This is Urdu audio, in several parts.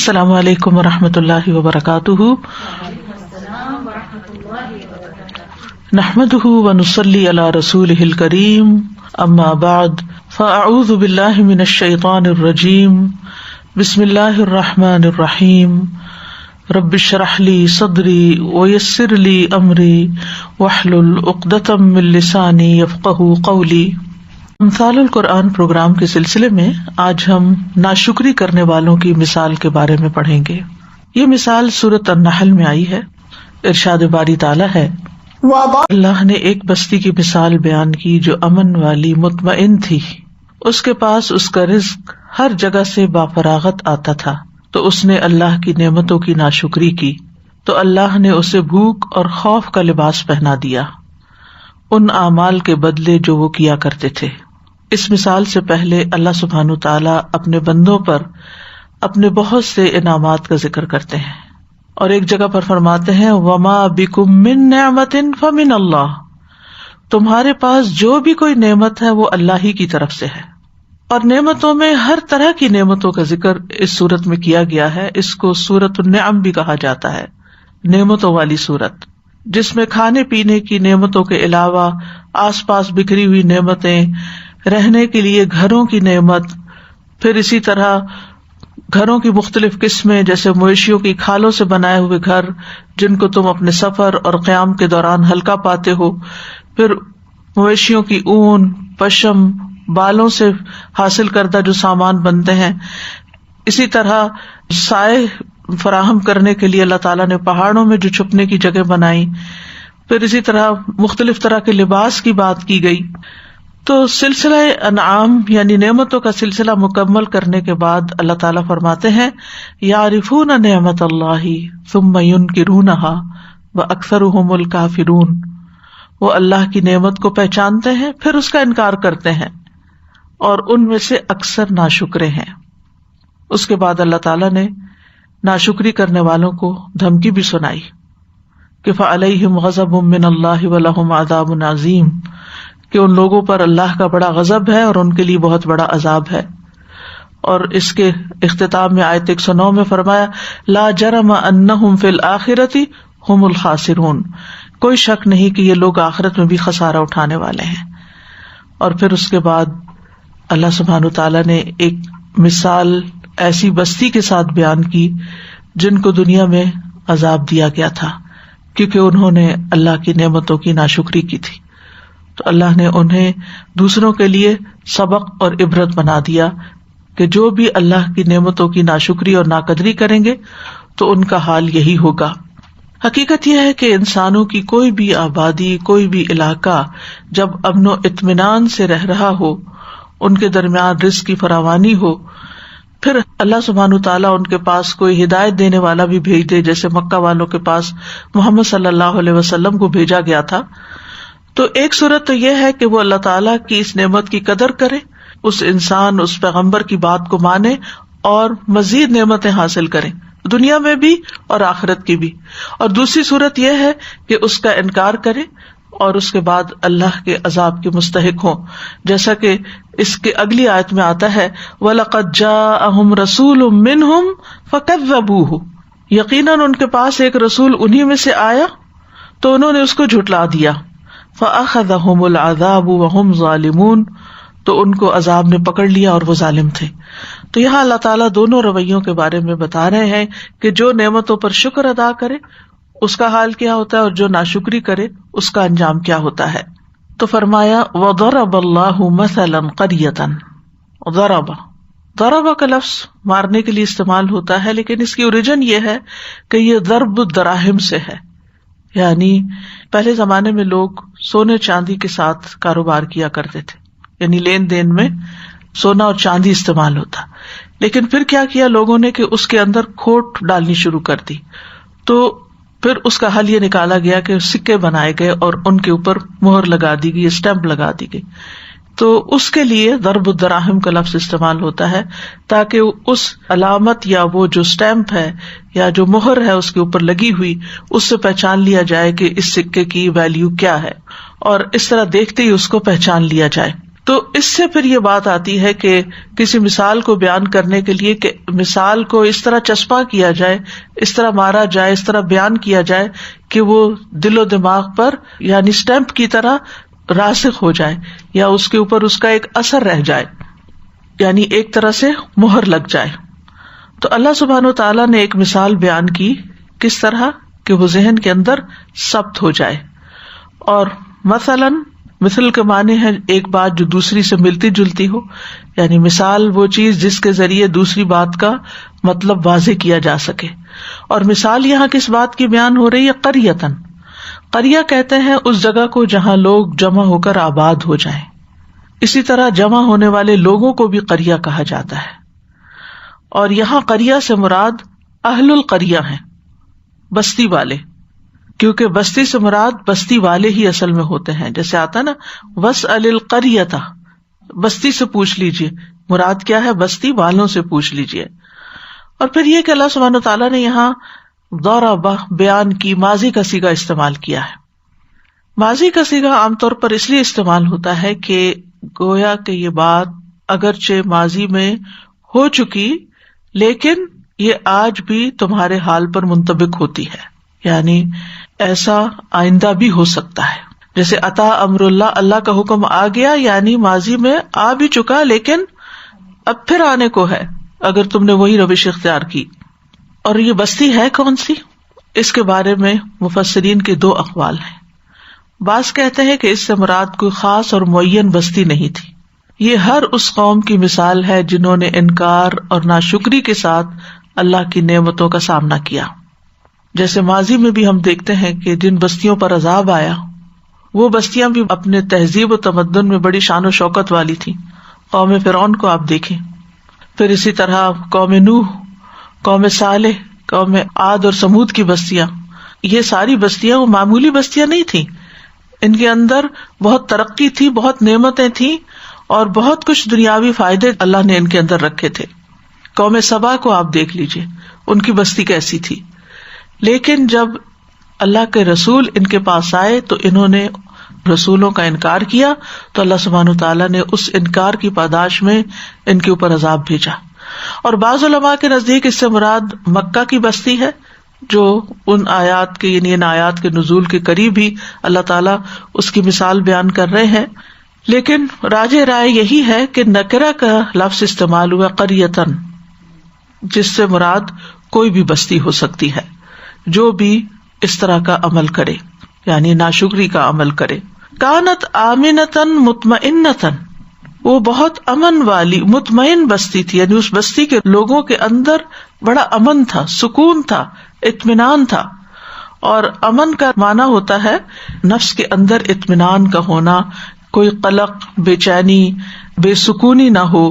السلام علیکم ورحمۃ اللہ وبرکاتہ. نحمده ونصلی علی رسولہ الکریم. اما بعد فاعوذ باللہ من الشیطان الرجیم. بسم اللہ الرحمن الرحیم. رب اشرح لی صدری ویسر لی امری واحلل عقدۃ من لسانی یفقہوا قولی. امثال القرآن پروگرام کے سلسلے میں آج ہم ناشکری کرنے والوں کی مثال کے بارے میں پڑھیں گے. یہ مثال سورۃ النحل میں آئی ہے. ارشاد باری تعالیٰ ہے، اللہ نے ایک بستی کی مثال بیان کی جو امن والی مطمئن تھی. اس کے پاس اس کا رزق ہر جگہ سے بافراغت آتا تھا، تو اس نے اللہ کی نعمتوں کی ناشکری کی تو اللہ نے اسے بھوک اور خوف کا لباس پہنا دیا، ان اعمال کے بدلے جو وہ کیا کرتے تھے. اس مثال سے پہلے اللہ سبحانہ تعالیٰ اپنے بندوں پر اپنے بہت سے انعامات کا ذکر کرتے ہیں، اور ایک جگہ پر فرماتے ہیں وما بکم من نعمت فمن اللہ. تمہارے پاس جو بھی کوئی نعمت ہے وہ اللہ ہی کی طرف سے ہے. اور نعمتوں میں ہر طرح کی نعمتوں کا ذکر اس سورت میں کیا گیا ہے. اس کو سورۃ النعم بھی کہا جاتا ہے، نعمتوں والی سورت، جس میں کھانے پینے کی نعمتوں کے علاوہ آس پاس بکھری ہوئی نعمتیں، رہنے کے لیے گھروں کی نعمت، پھر اسی طرح گھروں کی مختلف قسمیں، جیسے مویشیوں کی کھالوں سے بنائے ہوئے گھر جن کو تم اپنے سفر اور قیام کے دوران ہلکا پاتے ہو، پھر مویشیوں کی اون، پشم، بالوں سے حاصل کردہ جو سامان بنتے ہیں. اسی طرح سائے فراہم کرنے کے لیے اللہ تعالیٰ نے پہاڑوں میں جو چھپنے کی جگہ بنائی. پھر اسی طرح مختلف طرح کے لباس کی بات کی گئی. تو سلسلہ انعام یعنی نعمتوں کا سلسلہ مکمل کرنے کے بعد اللہ تعالیٰ فرماتے ہیں یعرفون نعمت اللہ ثم ینکرونها واکثرهم الکافرون. وہ اللہ کی نعمت کو پہچانتے ہیں پھر اس کا انکار کرتے ہیں، اور ان میں سے اکثر ناشکرے ہیں. اس کے بعد اللہ تعالیٰ نے ناشکری کرنے والوں کو دھمکی بھی سنائی کہ فعلیہم غضب من اللہ ولہم عذاب عظیم، کہ ان لوگوں پر اللہ کا بڑا غضب ہے اور ان کے لیے بہت بڑا عذاب ہے. اور اس کے اختتام میں آیت 109 میں فرمایا لا جرم انہم فی الآخرۃ ہم الخاسرون. کوئی شک نہیں کہ یہ لوگ آخرت میں بھی خسارہ اٹھانے والے ہیں. اور پھر اس کے بعد اللہ سبحانہ تعالیٰ نے ایک مثال ایسی بستی کے ساتھ بیان کی جن کو دنیا میں عذاب دیا گیا تھا کیونکہ انہوں نے اللہ کی نعمتوں کی ناشکری کی تھی. تو اللہ نے انہیں دوسروں کے لیے سبق اور عبرت بنا دیا کہ جو بھی اللہ کی نعمتوں کی ناشکری اور ناقدری کریں گے تو ان کا حال یہی ہوگا. حقیقت یہ ہے کہ انسانوں کی کوئی بھی آبادی، کوئی بھی علاقہ جب امن و اطمینان سے رہ رہا ہو، ان کے درمیان رزق کی فراوانی ہو، پھر اللہ سبحانہ تعالیٰ ان کے پاس کوئی ہدایت دینے والا بھی بھیج دے، جیسے مکہ والوں کے پاس محمد صلی اللہ علیہ وسلم کو بھیجا گیا تھا، تو ایک صورت تو یہ ہے کہ وہ اللہ تعالیٰ کی اس نعمت کی قدر کرے، اس انسان، اس پیغمبر کی بات کو مانے اور مزید نعمتیں حاصل کریں، دنیا میں بھی اور آخرت کی بھی. اور دوسری صورت یہ ہے کہ اس کا انکار کرے اور اس کے بعد اللہ کے عذاب کے مستحق ہوں، جیسا کہ اس کے اگلی آیت میں آتا ہے وَلَقَدْ جَاءَهُمْ رَسُولٌ مِّنْهُمْ فَكَذَّبُوهُ. یقیناً ان کے پاس ایک رسول انہی میں سے آیا تو انہوں نے اس کو جھٹلا دیا. فَأَخَذَهُمُ الْعَذَابُ وَهُمْ ظَالِمُونَ. تو ان کو عذاب نے پکڑ لیا اور وہ ظالم تھے. تو یہاں اللہ تعالیٰ دونوں رویوں کے بارے میں بتا رہے ہیں کہ جو نعمتوں پر شکر ادا کرے اس کا حال کیا ہوتا ہے، اور جو ناشکری کرے اس کا انجام کیا ہوتا ہے. تو فرمایا وَضَرَبَ اللَّهُ مَثَلًا قَرْيَةً. ضرب کا لفظ مارنے کے لیے استعمال ہوتا ہے، لیکن اس کی اوریجن یہ ہے کہ یہ ضرب الدراہم سے ہے. یعنی پہلے زمانے میں لوگ سونے چاندی کے ساتھ کاروبار کیا کرتے تھے، یعنی لین دین میں سونا اور چاندی استعمال ہوتا. لیکن پھر کیا کیا لوگوں نے کہ اس کے اندر کھوٹ ڈالنی شروع کر دی. تو پھر اس کا حل یہ نکالا گیا کہ سکے بنائے گئے اور ان کے اوپر مہر لگا دی گئی، اسٹیمپ لگا دی گئی. تو اس کے لیے ضرب الدراہم کا لفظ استعمال ہوتا ہے، تاکہ اس علامت یا وہ جو اسٹیمپ ہے یا جو مہر ہے اس کے اوپر لگی ہوئی، اس سے پہچان لیا جائے کہ اس سکے کی ویلیو کیا ہے، اور اس طرح دیکھتے ہی اس کو پہچان لیا جائے. تو اس سے پھر یہ بات آتی ہے کہ کسی مثال کو بیان کرنے کے لیے کہ مثال کو اس طرح چسپاں کیا جائے، اس طرح مارا جائے، اس طرح بیان کیا جائے کہ وہ دل و دماغ پر یعنی اسٹیمپ کی طرح راسخ ہو جائے، یا اس کے اوپر اس کا ایک اثر رہ جائے، یعنی ایک طرح سے مہر لگ جائے. تو اللہ سبحانہ وتعالیٰ نے ایک مثال بیان کی، کس طرح کہ وہ ذہن کے اندر ثبت ہو جائے. اور مثلاً مثل کے معنی ہے ایک بات جو دوسری سے ملتی جلتی ہو، یعنی مثال وہ چیز جس کے ذریعے دوسری بات کا مطلب واضح کیا جا سکے. اور مثال یہاں کس بات کی بیان ہو رہی ہے؟ قریۃً. قریہ کہتے ہیں اس جگہ کو جہاں لوگ جمع ہو کر آباد ہو جائیں. اسی طرح جمع ہونے والے لوگوں کو بھی قریہ کہا جاتا ہے. اور یہاں قریہ سے مراد اہل القریہ ہیں، بستی والے، کیونکہ بستی سے مراد بستی والے ہی اصل میں ہوتے ہیں. جیسے آتا نا واسأل القریۃ، بستی سے پوچھ لیجئے، مراد کیا ہے؟ بستی والوں سے پوچھ لیجئے. اور پھر یہ کہ اللہ سبحانہ تعالیٰ نے یہاں ضرب بیان کی ماضی کا صیغہ استعمال کیا ہے. ماضی کا صیغہ عام طور پر اس لیے استعمال ہوتا ہے کہ گویا کہ یہ بات اگرچہ ماضی میں ہو چکی لیکن یہ آج بھی تمہارے حال پر منطبق ہوتی ہے، یعنی ایسا آئندہ بھی ہو سکتا ہے. جیسے اتا امر اللہ، اللہ کا حکم آ گیا، یعنی ماضی میں آ بھی چکا لیکن اب پھر آنے کو ہے اگر تم نے وہی روش اختیار کی. اور یہ بستی ہے کون سی؟ اس کے بارے میں مفسرین کے دو اقوال ہیں. بعض کہتے ہیں کہ اس سے مراد کوئی خاص اور معین بستی نہیں تھی، یہ ہر اس قوم کی مثال ہے جنہوں نے انکار اور ناشکری کے ساتھ اللہ کی نعمتوں کا سامنا کیا. جیسے ماضی میں بھی ہم دیکھتے ہیں کہ جن بستیوں پر عذاب آیا وہ بستیاں بھی اپنے تہذیب و تمدن میں بڑی شان و شوکت والی تھیں. قوم فرعون کو آپ دیکھیں، پھر اسی طرح قوم نوح، قوم صالح، قوم عاد اور سمود کی بستیاں، یہ ساری بستیاں وہ معمولی بستیاں نہیں تھیں، ان کے اندر بہت ترقی تھی، بہت نعمتیں تھیں اور بہت کچھ دنیاوی فائدے اللہ نے ان کے اندر رکھے تھے. قوم سبا کو آپ دیکھ لیجئے، ان کی بستی کیسی تھی. لیکن جب اللہ کے رسول ان کے پاس آئے تو انہوں نے رسولوں کا انکار کیا، تو اللہ سبحانہ وتعالیٰ نے اس انکار کی پاداش میں ان کے اوپر عذاب بھیجا. اور بعض علماء کے نزدیک اس سے مراد مکہ کی بستی ہے، جو ان آیات کے یعنی ان آیات کے نزول کے قریب ہی اللہ تعالیٰ اس کی مثال بیان کر رہے ہیں. لیکن راجح رائے یہی ہے کہ نکرہ کا لفظ استعمال ہوا قریۃً، جس سے مراد کوئی بھی بستی ہو سکتی ہے جو بھی اس طرح کا عمل کرے، یعنی ناشکری کا عمل کرے. کانت آمنۃ مطمئنۃ، وہ بہت امن والی مطمئن بستی تھی، یعنی اس بستی کے لوگوں کے اندر بڑا امن تھا، سکون تھا، اطمینان تھا. اور امن کا معنی ہوتا ہے نفس کے اندر اطمینان کا ہونا، کوئی قلق، بے چینی، بے سکونی نہ ہو،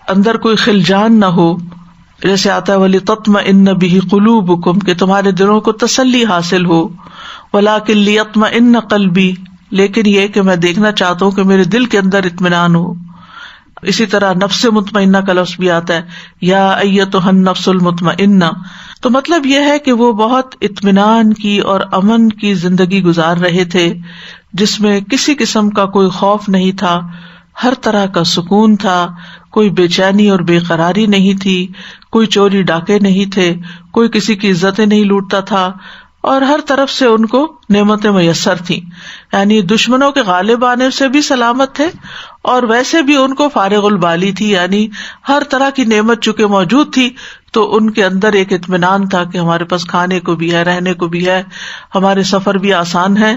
اندر کوئی خلجان نہ ہو. جیسے آتا ہے وَلِتَطْمَئِنَّ بِهِ قُلُوبُكُمْ، کہ تمہارے دلوں کو تسلی حاصل ہو. وَلَٰكِن لِيَطْمَئِنَّ قَلْبِي، لیکن یہ کہ میں دیکھنا چاہتا ہوں کہ میرے دل کے اندر اطمینان ہو. اسی طرح نفس مطمئنہ کا لفظ بھی آتا ہے یا ایتھا النفس المطمئنہ. تو مطلب یہ ہے کہ وہ بہت اطمینان کی اور امن کی زندگی گزار رہے تھے، جس میں کسی قسم کا کوئی خوف نہیں تھا، ہر طرح کا سکون تھا، کوئی بے چینی اور بے قراری نہیں تھی، کوئی چوری ڈاکے نہیں تھے، کوئی کسی کی عزتیں نہیں لوٹتا تھا، اور ہر طرف سے ان کو نعمتیں میسر تھیں. یعنی دشمنوں کے غالب آنے سے بھی سلامت تھے اور ویسے بھی ان کو فارغ البالی تھی، یعنی ہر طرح کی نعمت چونکہ موجود تھی تو ان کے اندر ایک اطمینان تھا کہ ہمارے پاس کھانے کو بھی ہے، رہنے کو بھی ہے، ہمارے سفر بھی آسان ہے.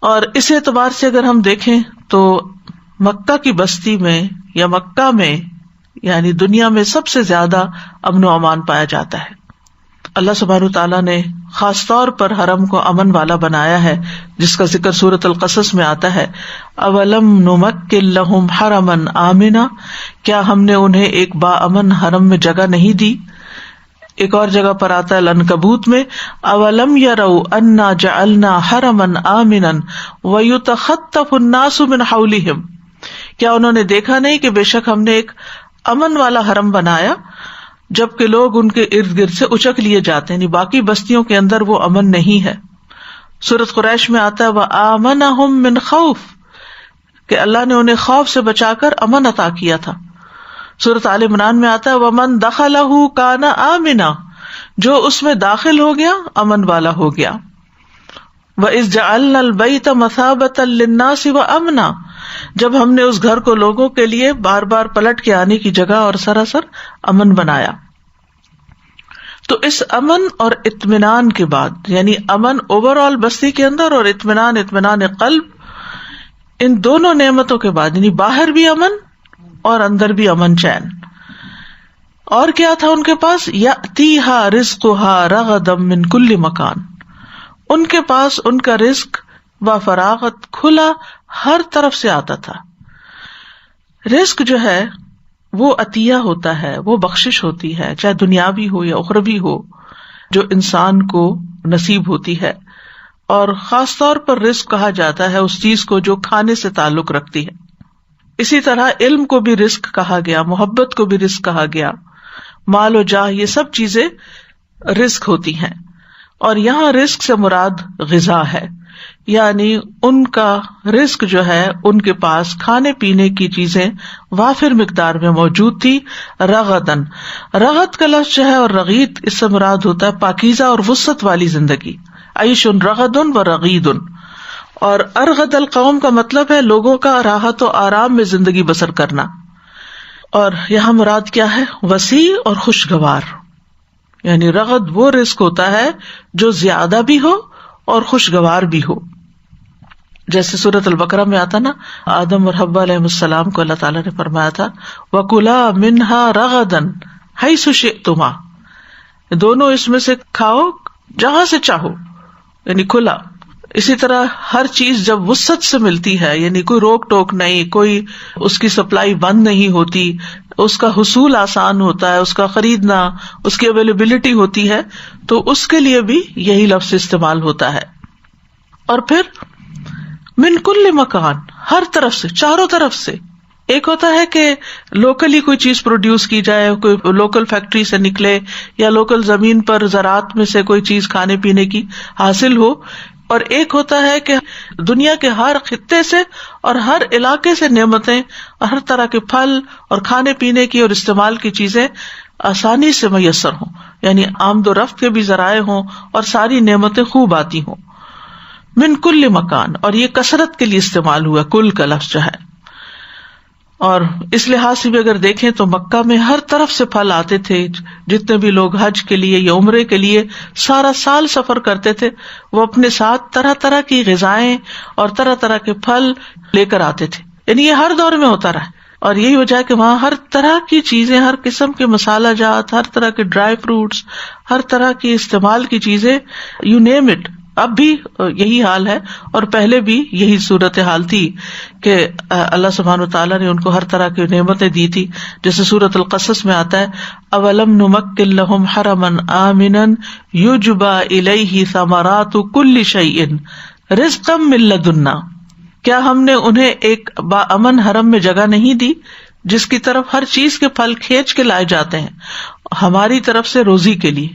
اور اس اعتبار سے اگر ہم دیکھیں تو مکہ کی بستی میں یا مکہ میں یعنی دنیا میں سب سے زیادہ امن و امان پایا جاتا ہے. اللہ سبحانہ تعالیٰ نے خاص طور پر حرم کو امن والا بنایا ہے، جس کا ذکر سورۃ القصص میں آتا ہے. اولم نمکن لہم حرما آمنا، کیا ہم نے انہیں ایک با امن حرم میں جگہ نہیں دی. ایک اور جگہ پر آتا ہے العنکبوت میں اولم یروا انا جعلنا حرما آمنا ویتخطف الناس من حولہم، کیا انہوں نے دیکھا نہیں کہ بے شک ہم نے ایک امن والا حرم بنایا جبکہ لوگ ان کے ارد گرد سے اچک لیے جاتے ہیں، یعنی باقی بستیوں کے اندر وہ امن نہیں ہے. سورۃ قریش میں آتا ہے وآمنہم من خوف، کہ اللہ نے انہیں خوف سے بچا کر امن عطا کیا تھا. سورۃ آل عمران میں آتا ہے وَمَن دَخَلَهُ كَانَ آمِنًا، جو اس میں داخل ہو گیا امن والا ہو گیا. وَإِذْ جَعَلْنَا الْبَيْتَ مَثَابَةً لِلنَّاسِ وَأَمْنًا، جب ہم نے اس گھر کو لوگوں کے لیے بار بار پلٹ کے آنے کی جگہ اور سراسر امن بنایا. تو اس امن اور اطمینان کے بعد، یعنی امن اوور آل بستی کے اندر اور اطمینان قلب، ان دونوں نعمتوں کے بعد یعنی باہر بھی امن اور اندر بھی امن چین. اور کیا تھا ان کے پاس؟ یأتیہا رزقہا رغدا من کل مکان، ان کے پاس ان کا رزق بفراغت کھلا ہر طرف سے آتا تھا. رزق جو ہے وہ عطیہ ہوتا ہے، وہ بخشش ہوتی ہے، چاہے دنیاوی ہو یا اخروی ہو، جو انسان کو نصیب ہوتی ہے. اور خاص طور پر رزق کہا جاتا ہے اس چیز کو جو کھانے سے تعلق رکھتی ہے. اسی طرح علم کو بھی رزق کہا گیا، محبت کو بھی رزق کہا گیا، مال و جاہ، یہ سب چیزیں رزق ہوتی ہیں. اور یہاں رزق سے مراد غذا ہے، یعنی ان کا رزق جو ہے ان کے پاس کھانے پینے کی چیزیں وافر مقدار میں موجود تھی. رغدن، رغد کا لفظ جو ہے اور رغید، اس سے مراد ہوتا ہے پاکیزہ اور وسعت والی زندگی. عیش رغد و رغید. اور ارغد القوم کا مطلب ہے لوگوں کا راحت و آرام میں زندگی بسر کرنا. اور یہاں مراد کیا ہے؟ وسیع اور خوشگوار. یعنی رغد وہ رزق ہوتا ہے جو زیادہ بھی ہو اور خوشگوار بھی ہو. جیسے سورۃ البقرہ میں آتا نا، آدم اور حوا علیہ السلام کو اللہ تعالیٰ نے فرمایا تھا وَكُلَا مِنْهَا رَغَدًا حَيْثُ شِئْتُمَا، دونوں اس میں سے کھاؤ جہاں سے چاہو، یعنی کھلا. اسی طرح ہر چیز جب وسعت سے ملتی ہے، یعنی کوئی روک ٹوک نہیں، کوئی اس کی سپلائی بند نہیں ہوتی، اس کا حصول آسان ہوتا ہے، اس کا خریدنا، اس کی اویلیبلٹی ہوتی ہے، تو اس کے لیے بھی یہی لفظ استعمال ہوتا ہے. اور پھر من کل مکان، ہر طرف سے، چاروں طرف سے. ایک ہوتا ہے کہ لوکلی کوئی چیز پروڈیوس کی جائے، کوئی لوکل فیکٹری سے نکلے یا لوکل زمین پر زراعت میں سے کوئی چیز کھانے پینے کی حاصل ہو. اور ایک ہوتا ہے کہ دنیا کے ہر خطے سے اور ہر علاقے سے نعمتیں اور ہر طرح کے پھل اور کھانے پینے کی اور استعمال کی چیزیں آسانی سے میسر ہوں، یعنی آمد و رفت کے بھی ذرائع ہوں اور ساری نعمتیں خوب آتی ہوں. من کل مکان، اور یہ کثرت کے لیے استعمال ہوا کل کا لفظ جو ہے. اور اس لحاظ سے بھی اگر دیکھیں تو مکہ میں ہر طرف سے پھل آتے تھے. جتنے بھی لوگ حج کے لیے یا عمرے کے لیے سارا سال سفر کرتے تھے، وہ اپنے ساتھ طرح طرح کی غذائیں اور طرح طرح کے پھل لے کر آتے تھے. یعنی یہ ہر دور میں ہوتا رہا. اور یہی وجہ ہے کہ وہاں ہر طرح کی چیزیں، ہر قسم کے مسالہ جات، ہر طرح کے ڈرائی فروٹس، ہر طرح کی استعمال کی چیزیں، یو نیم اٹ. اب بھی یہی حال ہے اور پہلے بھی یہی صورت حال تھی کہ اللہ سبحانہ وتعالیٰ نے ان کو ہر طرح کی نعمتیں دی تھی. جیسے سورۃ القصص میں آتا ہے اولم نمکن لہم حرما آمنا یجبی الیہ ثمرات کل شیء رزقا من لدنا، کیا ہم نے انہیں ایک باامن حرم میں جگہ نہیں دی جس کی طرف ہر چیز کے پھل کھینچ کے لائے جاتے ہیں ہماری طرف سے روزی کے لیے.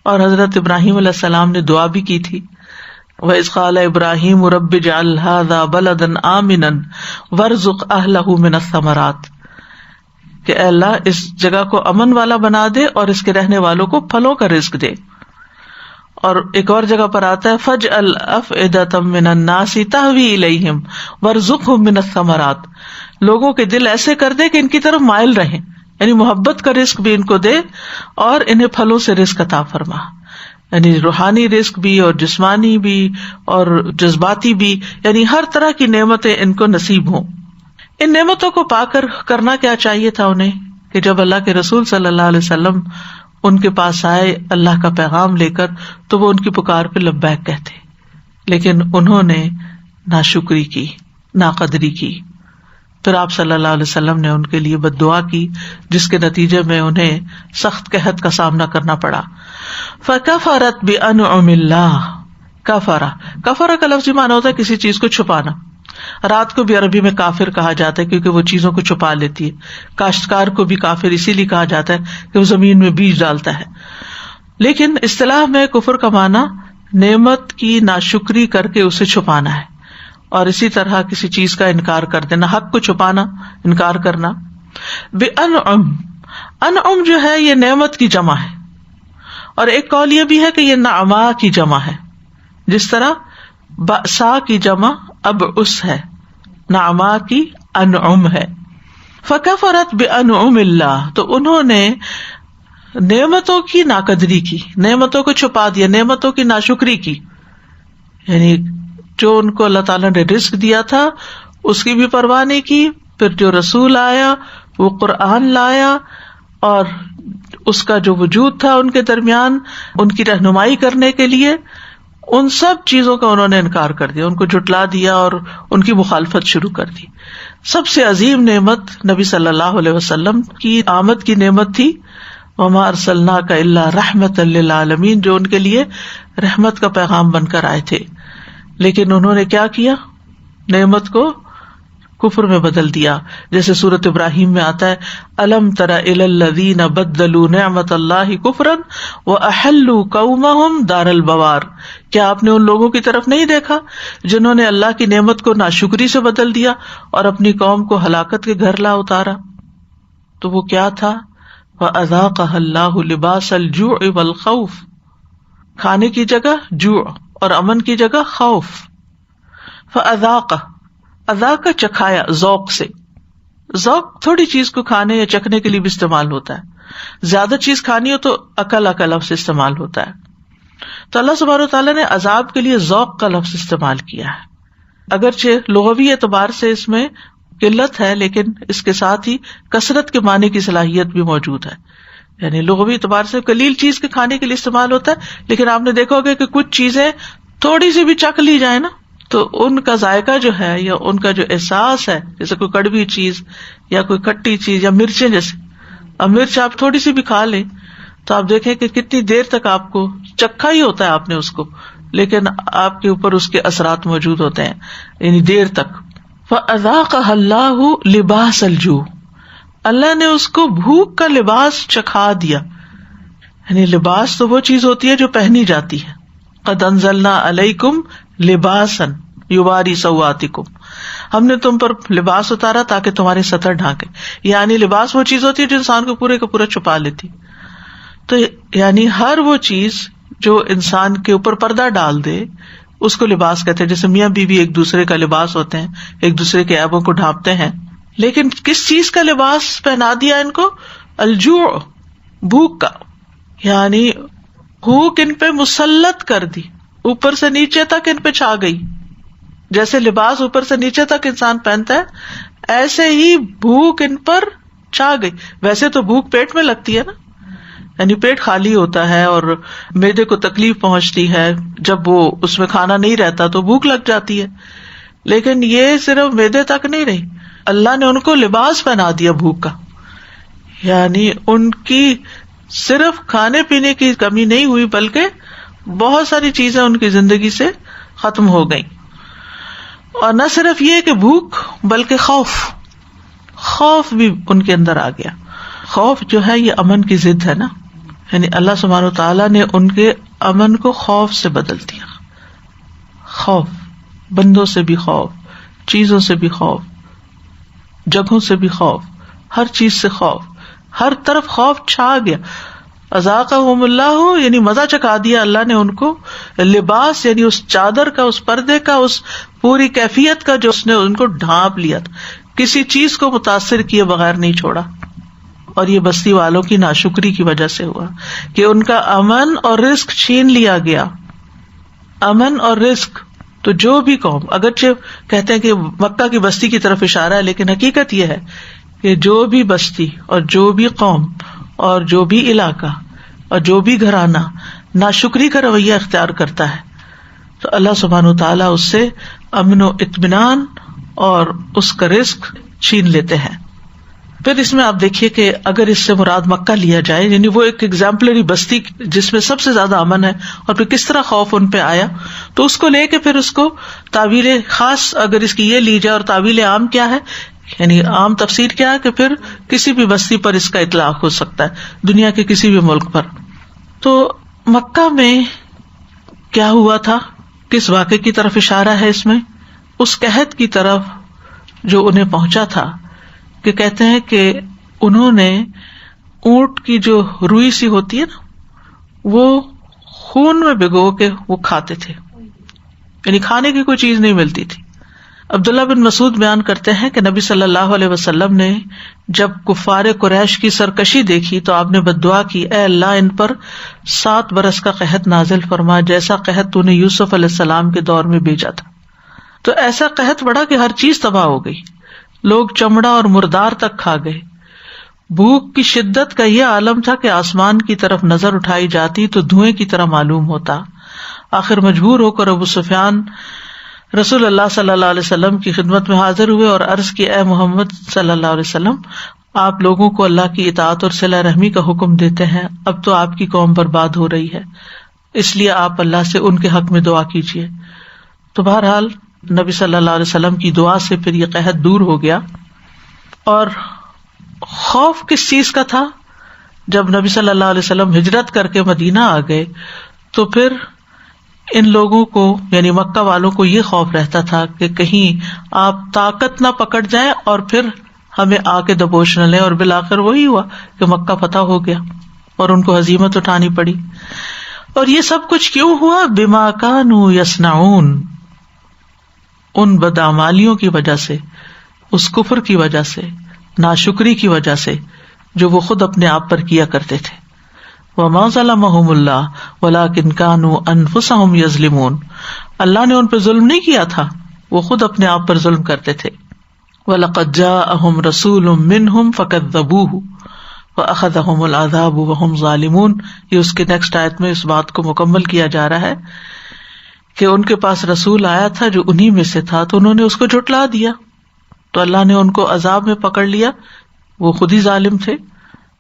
اور حضرت ابراہیم علیہ السلام نے دعا بھی کی تھی وَإِذْ قَالَ إِبْرَاهِيمُ رَبِّ اجْعَلْ هَٰذَا بَلَدًا آمِنًا وَارْزُقْ أَهْلَهُ مِنَ الثَّمَرَاتِ، کہ اے اللہ اس جگہ کو امن والا بنا دے اور اس کے رہنے والوں کو پھلوں کا رزق دے. اور ایک اور جگہ پر آتا ہے فَاجْعَلْ أَفْئِدَةً مِّنَ النَّاسِ تَهْوِي إِلَيْهِمْ وَارْزُقْهُم مِّنَ الثَّمَرَاتِ، لوگوں کے دل ایسے کر دے کہ ان کی طرف مائل رہیں، یعنی محبت کا رزق بھی ان کو دے اور انہیں پھلوں سے رزق عطا فرما. یعنی روحانی رزق بھی اور جسمانی بھی اور جذباتی بھی، یعنی ہر طرح کی نعمتیں ان کو نصیب ہوں. ان نعمتوں کو پا کر کرنا کیا چاہیے تھا انہیں کہ جب اللہ کے رسول صلی اللہ علیہ وسلم ان کے پاس آئے اللہ کا پیغام لے کر تو وہ ان کی پکار پہ لبیک کہتے، لیکن انہوں نے ناشکری کی، ناقدری کی. پھر آپ صلی اللہ علیہ وسلم نے ان کے لیے بد دعا کی جس کے نتیجے میں انہیں سخت قحط کا سامنا کرنا پڑا. فَكَفَرَتْ بِأَنْعُمِ اللَّهِ، کفر کا لفظی معنی ہوتا ہے کسی چیز کو چھپانا. رات کو بھی عربی میں کافر کہا جاتا ہے کیونکہ وہ چیزوں کو چھپا لیتی ہے. کاشتکار کو بھی کافر اسی لیے کہا جاتا ہے کہ وہ زمین میں بیج ڈالتا ہے. لیکن اصطلاح میں کفر کا معنی نعمت کی ناشکری کر کے اسے چھپانا ہے. اور اسی طرح کسی چیز کا انکار کر دینا، حق کو چھپانا، انکار کرنا. بِأَنْعُمْ، انعم جو ہے یہ نعمت کی جمع ہے، اور ایک قول یہ بھی ہے کہ یہ نعما کی جمع ہے، جس طرح بأسا کی جمع ابعس ہے، نعما کی انعم ہے. فَكَفَرَتْ بِأَنْعُمِ اللَّهِ، تو انہوں نے نعمتوں کی ناقدری کی، نعمتوں کو چھپا دیا، نعمتوں کی ناشکری کی. یعنی جو ان کو اللہ تعالیٰ نے رزق دیا تھا اس کی بھی پرواہ نہیں کی، پھر جو رسول آیا وہ قرآن لایا، اور اس کا جو وجود تھا ان کے درمیان ان کی رہنمائی کرنے کے لیے، ان سب چیزوں کا انہوں نے انکار کر دیا، ان کو جھٹلا دیا اور ان کی مخالفت شروع کر دی. سب سے عظیم نعمت نبی صلی اللہ علیہ وسلم کی آمد کی نعمت تھی، وما ارسلناک الا رحمۃ للعالمین، جو ان کے لیے رحمت کا پیغام بن کر آئے تھے. لیکن انہوں نے کیا کیا؟ نعمت کو کفر میں بدل دیا. جیسے سورۃ ابراہیم میں آتا ہے، الم تر الی الذین بدلوا نعمت اللہ کفرا واحلوا قومہم دار البوار، کیا آپ نے ان لوگوں کی طرف نہیں دیکھا جنہوں نے اللہ کی نعمت کو ناشکری سے بدل دیا اور اپنی قوم کو ہلاکت کے گھر لا اتارا؟ تو وہ کیا تھا؟ وَأَذَاقَهَا اللَّهُ لِبَاسَ الْجُوعِ وَالْخَوْفِ، کھانے کی جگہ جوع اور امن کی جگہ خوف. فَأَذَاقَ، اذاق چکھایا، ذوق سے. ذوق تھوڑی چیز کو کھانے یا چکھنے کے لیے بھی استعمال ہوتا ہے، زیادہ چیز کھانی ہو تو عقل لفظ استعمال ہوتا ہے. تو اللہ سبحانہ وتعالیٰ نے عذاب کے لیے ذوق کا لفظ استعمال کیا ہے. اگرچہ لغوی اعتبار سے اس میں قلت ہے، لیکن اس کے ساتھ ہی کثرت کے معنی کی صلاحیت بھی موجود ہے. یعنی لغوی اعتبار سے قلیل چیز کے کھانے کے لیے استعمال ہوتا ہے، لیکن آپ نے دیکھا ہوگا کہ کچھ چیزیں تھوڑی سی بھی چکھ لی جائے نا تو ان کا ذائقہ جو ہے یا ان کا جو احساس ہے، جیسے کوئی کڑوی چیز یا کوئی کھٹی چیز یا مرچیں، جیسے اب مرچ آپ تھوڑی سی بھی کھا لیں تو آپ دیکھیں کہ کتنی دیر تک آپ کو چکھا ہی ہوتا ہے آپ نے اس کو، لیکن آپ کے اوپر اس کے اثرات موجود ہوتے ہیں یعنی دیر تک. فَأَذَاقَهَا اللَّهُ لِبَاسَ الْجُوعِ، اللہ نے اس کو بھوک کا لباس چکھا دیا. یعنی لباس تو وہ چیز ہوتی ہے جو پہنی جاتی ہے. قَدْ أَنزَلْنَا عَلَيْكُمْ لِبَاسًا يُوَارِي سَوْآتِكُمْ، ہم نے تم پر لباس اتارا تاکہ تمہارے سطر ڈھانکے. یعنی لباس وہ چیز ہوتی ہے جو انسان کو پورے کا پورا چھپا لیتی. تو یعنی ہر وہ چیز جو انسان کے اوپر پردہ ڈال دے اس کو لباس کہتے ہیں. جیسے میاں بیوی ایک دوسرے کا لباس ہوتے ہیں، ایک دوسرے کے عیبوں کو ڈھانپتے ہیں. لیکن کس چیز کا لباس پہنا دیا ان کو؟ الجوع، بھوک کا. یعنی بھوک ان پہ مسلط کر دی، اوپر سے نیچے تک ان پہ چھا گئی. جیسے لباس اوپر سے نیچے تک انسان پہنتا ہے، ایسے ہی بھوک ان پر چھا گئی. ویسے تو بھوک پیٹ میں لگتی ہے نا، یعنی پیٹ خالی ہوتا ہے اور معدے کو تکلیف پہنچتی ہے، جب وہ اس میں کھانا نہیں رہتا تو بھوک لگ جاتی ہے. لیکن یہ صرف معدے تک نہیں رہی، اللہ نے ان کو لباس پہنا دیا بھوک کا. یعنی ان کی صرف کھانے پینے کی کمی نہیں ہوئی بلکہ بہت ساری چیزیں ان کی زندگی سے ختم ہو گئیں. اور نہ صرف یہ کہ بھوک بلکہ خوف بھی ان کے اندر آ گیا. خوف جو ہے یہ امن کی ضد ہے نا، یعنی اللہ سبحانہ وتعالیٰ نے ان کے امن کو خوف سے بدل دیا. خوف، بندوں سے بھی خوف، چیزوں سے بھی خوف، جگہوں سے بھی خوف، ہر چیز سے خوف، ہر طرف خوف چھا گیا. اذاقہم اللہ، یعنی مزہ چکھا دیا اللہ نے ان کو. لباس یعنی اس چادر کا، اس پردے کا، اس پوری کیفیت کا جو اس نے ان کو ڈھانپ لیا تھا، کسی چیز کو متاثر کیے بغیر نہیں چھوڑا. اور یہ بستی والوں کی ناشکری کی وجہ سے ہوا کہ ان کا امن اور رزق چھین لیا گیا. امن اور رزق تو جو بھی قوم، اگرچہ کہتے ہیں کہ مکہ کی بستی کی طرف اشارہ ہے، لیکن حقیقت یہ ہے کہ جو بھی بستی اور جو بھی قوم اور جو بھی علاقہ اور جو بھی گھرانہ ناشکری کا رویہ اختیار کرتا ہے تو اللہ سبحانہ وتعالیٰ اس سے امن و اطمینان اور اس کا رزق چھین لیتے ہیں. پھر اس میں آپ دیکھیے کہ اگر اس سے مراد مکہ لیا جائے، یعنی وہ ایک ایگزامپلری بستی جس میں سب سے زیادہ امن ہے، اور پھر کس طرح خوف ان پہ آیا، تو اس کو لے کے پھر اس کو تعبیر خاص اگر اس کی یہ لی جائے، اور تعبیر عام کیا ہے، یعنی عام تفسیر کیا ہے کہ پھر کسی بھی بستی پر اس کا اطلاق ہو سکتا ہے، دنیا کے کسی بھی ملک پر. تو مکہ میں کیا ہوا تھا، کس واقعے کی طرف اشارہ ہے اس میں؟ اس قحط کی طرف جو انہیں پہنچا تھا کہ کہتے ہیں کہ انہوں نے اونٹ کی جو روئی سی ہوتی ہے نا وہ خون میں بھگو کے وہ کھاتے تھے، یعنی کھانے کی کوئی چیز نہیں ملتی تھی۔ عبداللہ بن مسعود بیان کرتے ہیں کہ نبی صلی اللہ علیہ وسلم نے جب کفار قریش کی سرکشی دیکھی تو آپ نے بد دعا کی، اے اللہ ان پر 7 برس کا قحط نازل فرما، جیسا قحط تو نے یوسف علیہ السلام کے دور میں بھیجا تھا۔ تو ایسا قحط بڑھا کہ ہر چیز تباہ ہو گئی، لوگ چمڑا اور مردار تک کھا گئے۔ بھوک کی شدت کا یہ عالم تھا کہ آسمان کی طرف نظر اٹھائی جاتی تو دھوئیں کی طرح معلوم ہوتا۔ آخر مجبور ہو کر ابو سفیان رسول اللہ صلی اللہ علیہ وسلم کی خدمت میں حاضر ہوئے اور عرض کی، اے محمد صلی اللہ علیہ وسلم، آپ لوگوں کو اللہ کی اطاعت اور صلہ رحمی کا حکم دیتے ہیں، اب تو آپ کی قوم برباد ہو رہی ہے، اس لیے آپ اللہ سے ان کے حق میں دعا کیجیے۔ تو بہرحال نبی صلی اللہ علیہ وسلم کی دعا سے پھر یہ قحط دور ہو گیا۔ اور خوف کس چیز کا تھا؟ جب نبی صلی اللہ علیہ وسلم ہجرت کر کے مدینہ آ گئے تو پھر ان لوگوں کو یعنی مکہ والوں کو یہ خوف رہتا تھا کہ کہیں آپ طاقت نہ پکڑ جائیں اور پھر ہمیں آ کے دبوچ نہ لیں، اور بالآخر وہی ہوا کہ مکہ فتح ہو گیا اور ان کو ہزیمت اٹھانی پڑی۔ اور یہ سب کچھ کیوں ہوا؟ بما کانوا یصنعون، ان بدعمالیوں کی وجہ سے، اس کفر کی وجہ سے، ناشکری کی وجہ سے جو وہ خود اپنے آپ پر کیا کرتے تھے۔ وما ظلمهم اللہ ولکن کانوا انفسهم یظلمون، اللہ نے ان پہ ظلم نہیں کیا تھا، وہ خود اپنے آپ پر ظلم کرتے تھے۔ وَلَقَدْ جَاءَهُمْ رَسُولٌ مِّنْهُمْ فَكَذَّبُوهُ وَأَخَذَهُمُ الْعَذَابُ وَهُمْ ظَالِمُونَ۔ یہ اس کے نیکسٹ آیت میں اس بات کو مکمل کیا جا رہا ہے کہ ان کے پاس رسول آیا تھا جو انہی میں سے تھا، تو انہوں نے اس کو جھٹلا دیا تو اللہ نے ان کو عذاب میں پکڑ لیا، وہ خود ہی ظالم تھے۔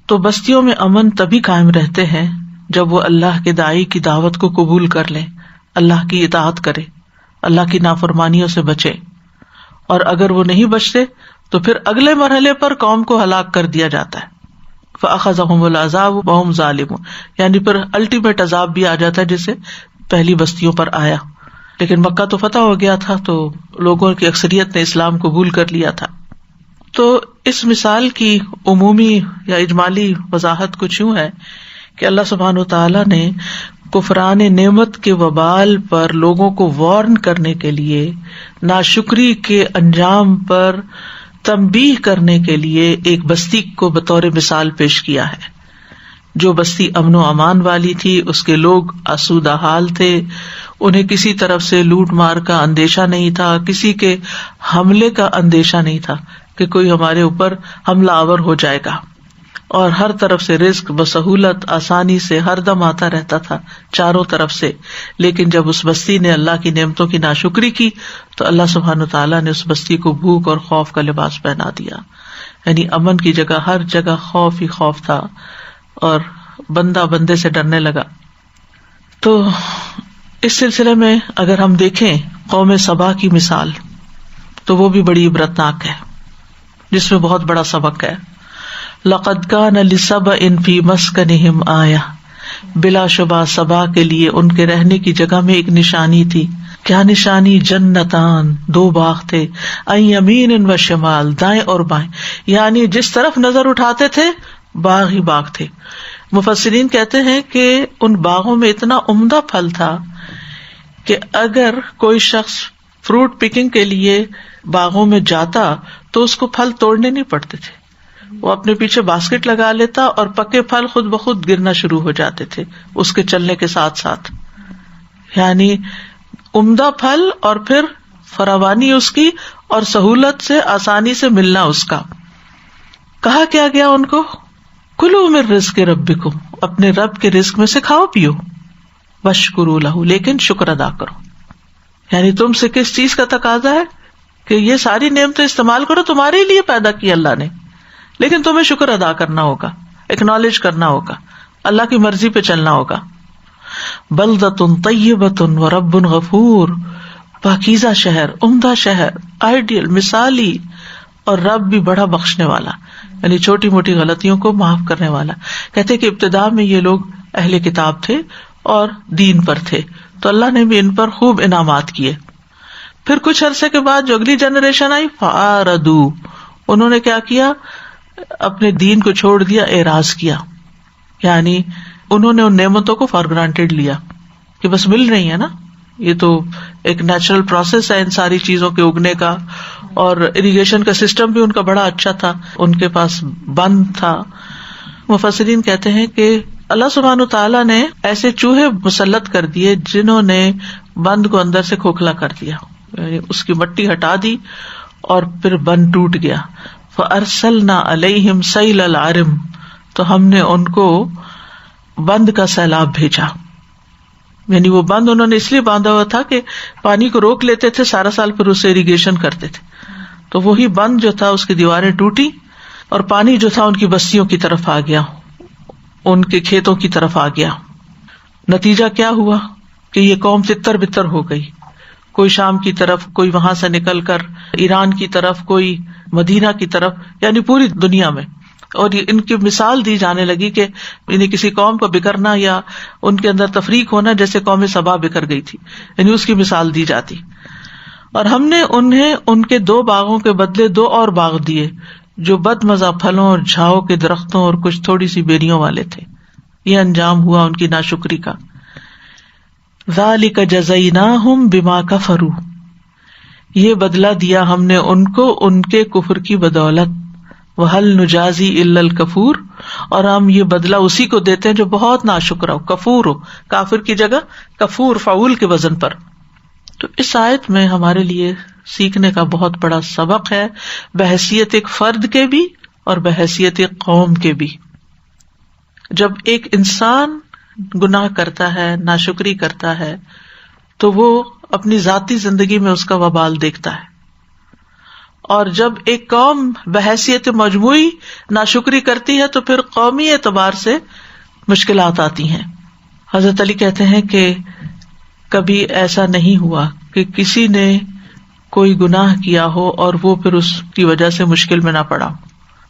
تو بستیوں میں امن تبھی قائم رہتے ہیں جب وہ اللہ کے داعی کی دعوت کو قبول کر لیں، اللہ کی اطاعت کرے، اللہ کی نافرمانیوں سے بچے، اور اگر وہ نہیں بچتے تو پھر اگلے مرحلے پر قوم کو ہلاک کر دیا جاتا ہے۔ فَأَخَذَهُمُ الْعَذَابُ وَهُمْ ظَالِمُونَ، یعنی پھر الٹیمیٹ عذاب بھی آ جاتا ہے جسے پہلی بستیوں پر آیا۔ لیکن مکہ تو فتح ہو گیا تھا تو لوگوں کی اکثریت نے اسلام قبول کر لیا تھا۔ تو اس مثال کی عمومی یا اجمالی وضاحت کچھ یوں ہے کہ اللہ سبحانہ وتعالیٰ نے کفران نعمت کے وبال پر لوگوں کو وارن کرنے کے لیے، ناشکری کے انجام پر تنبیہ کرنے کے لیے ایک بستی کو بطور مثال پیش کیا ہے۔ جو بستی امن و امان والی تھی، اس کے لوگ آسودہ حال تھے، انہیں کسی طرف سے لوٹ مار کا اندیشہ نہیں تھا، کسی کے حملے کا اندیشہ نہیں تھا کہ کوئی ہمارے اوپر حملہ آور ہو جائے گا، اور ہر طرف سے رزق بسہولت آسانی سے ہر دم آتا رہتا تھا چاروں طرف سے۔ لیکن جب اس بستی نے اللہ کی نعمتوں کی ناشکری کی تو اللہ سبحانہ وتعالیٰ نے اس بستی کو بھوک اور خوف کا لباس پہنا دیا، یعنی امن کی جگہ ہر جگہ خوف ہی خوف تھا اور بندہ بندے سے ڈرنے لگا۔ تو اس سلسلے میں اگر ہم دیکھیں قوم سبا کی مثال تو وہ بھی بڑی عبرتناک ہے، جس میں بہت بڑا سبق ہے۔ لقد کان لسبأ فی مسکنہم آیہ، بلا شبہ سبا کے لیے ان کے رہنے کی جگہ میں ایک نشانی تھی۔ کیا نشانی؟ جنتان، 2 باغ تھے، عن یمین و شمال، دائیں اور بائیں، یعنی جس طرف نظر اٹھاتے تھے باغ ہی باغ تھے۔ مفسرین کہتے ہیں کہ ان باغوں میں اتنا عمدہ پھل تھا کہ اگر کوئی شخص فروٹ پکنگ کے لیے باغوں میں جاتا تو اس کو پھل توڑنے نہیں پڑتے تھے، وہ اپنے پیچھے باسکٹ لگا لیتا اور پکے پھل خود بخود گرنا شروع ہو جاتے تھے اس کے چلنے کے ساتھ ساتھ۔ یعنی عمدہ پھل اور پھر فراوانی اس کی اور سہولت سے آسانی سے ملنا اس کا۔ کہا کیا گیا ان کو؟ کلوا من رزق ربکم، اپنے رب کے رزق میں سے کھاؤ پیو، واشکروا لہ، لیکن شکر ادا کرو۔ یعنی تم سے کس چیز کا تقاضا ہے کہ یہ ساری نعمتیں استعمال کرو، تمہارے لیے پیدا کی اللہ نے، لیکن تمہیں شکر ادا کرنا ہوگا، ایکنالج کرنا ہوگا، اللہ کی مرضی پہ چلنا ہوگا۔ بلدۃ طیبۃ ورب غفور، پاکیزہ شہر، عمدہ شہر، آئیڈیل، مثالی، اور رب بھی بڑا بخشنے والا، یعنی چھوٹی موٹی غلطیوں کو معاف کرنے والا۔ کہتے کہ ابتدا میں یہ لوگ اہل کتاب تھے اور دین پر تھے، تو اللہ نے بھی ان پر خوب انعامات کیے۔ پھر کچھ عرصے کے بعد جو اگلی جنریشن آئی فاردو، انہوں نے کیا کیا؟ اپنے دین کو چھوڑ دیا، اعراض کیا، یعنی انہوں نے ان نعمتوں کو فار گرانٹیڈ لیا کہ بس مل رہی ہے نا، یہ تو ایک نیچرل پروسیس ہے ان ساری چیزوں کے اگنے کا. اور اریگیشن کا سسٹم بھی ان کا بڑا اچھا تھا، ان کے پاس بند تھا. مفسرین کہتے ہیں کہ اللہ سبحانہ وتعالیٰ نے ایسے چوہے مسلط کر دیے جنہوں نے بند کو اندر سے کھوکھلا کر دیا، یعنی اس کی مٹی ہٹا دی اور پھر بند ٹوٹ گیا. فَأَرْسَلْنَا عَلَيْهِمْ سَيْلَ الْعَرِمِ، تو ہم نے ان کو بند کا سیلاب بھیجا. یعنی وہ بند انہوں نے اس لیے باندھا ہوا تھا کہ پانی کو روک لیتے تھے سارا سال، پھر اس سے اریگیشن کرتے تھے. تو وہی بند جو تھا اس کی دیواریں ٹوٹی اور پانی جو تھا ان کی بستیوں کی طرف آ گیا، ان کے کھیتوں کی طرف آ گیا. نتیجہ کیا ہوا کہ یہ قوم تتر بتر ہو گئی، کوئی شام کی طرف، کوئی وہاں سے نکل کر ایران کی طرف، کوئی مدینہ کی طرف، یعنی پوری دنیا میں. اور ان کی مثال دی جانے لگی کہ یعنی کسی قوم کو بکھرنا یا ان کے اندر تفریق ہونا جیسے قوم سبا بکھر گئی تھی، یعنی اس کی مثال دی جاتی. اور ہم نے انہیں ان کے 2 باغوں کے بدلے 2 اور باغ دیے جو بد مزہ پھلوں اور جھاؤ کے درختوں اور کچھ تھوڑی سی بیریوں والے تھے. یہ انجام ہوا ان کی ناشکری کا. ذالک جزیناہم بما کفروا، یہ بدلہ دیا ہم نے ان کو ان کے کفر کی بدولت. وَهَلْ نُجَازِي إِلَّا الْكَفُورَ، اور ہم یہ بدلہ اسی کو دیتے ہیں جو بہت ناشکر ہو، کفور ہو، کافر کی جگہ کفور فعول کے وزن پر. تو اس آیت میں ہمارے لیے سیکھنے کا بہت بڑا سبق ہے، بحیثیت ایک فرد کے بھی اور بحیثیت ایک قوم کے بھی. جب ایک انسان گناہ کرتا ہے، ناشکری کرتا ہے، تو وہ اپنی ذاتی زندگی میں اس کا وبال دیکھتا ہے. اور جب ایک قوم بحیثیت مجموعی ناشکری کرتی ہے تو پھر قومی اعتبار سے مشکلات آتی ہیں. حضرت علی کہتے ہیں کہ کبھی ایسا نہیں ہوا کہ کسی نے کوئی گناہ کیا ہو اور وہ پھر اس کی وجہ سے مشکل میں نہ پڑا،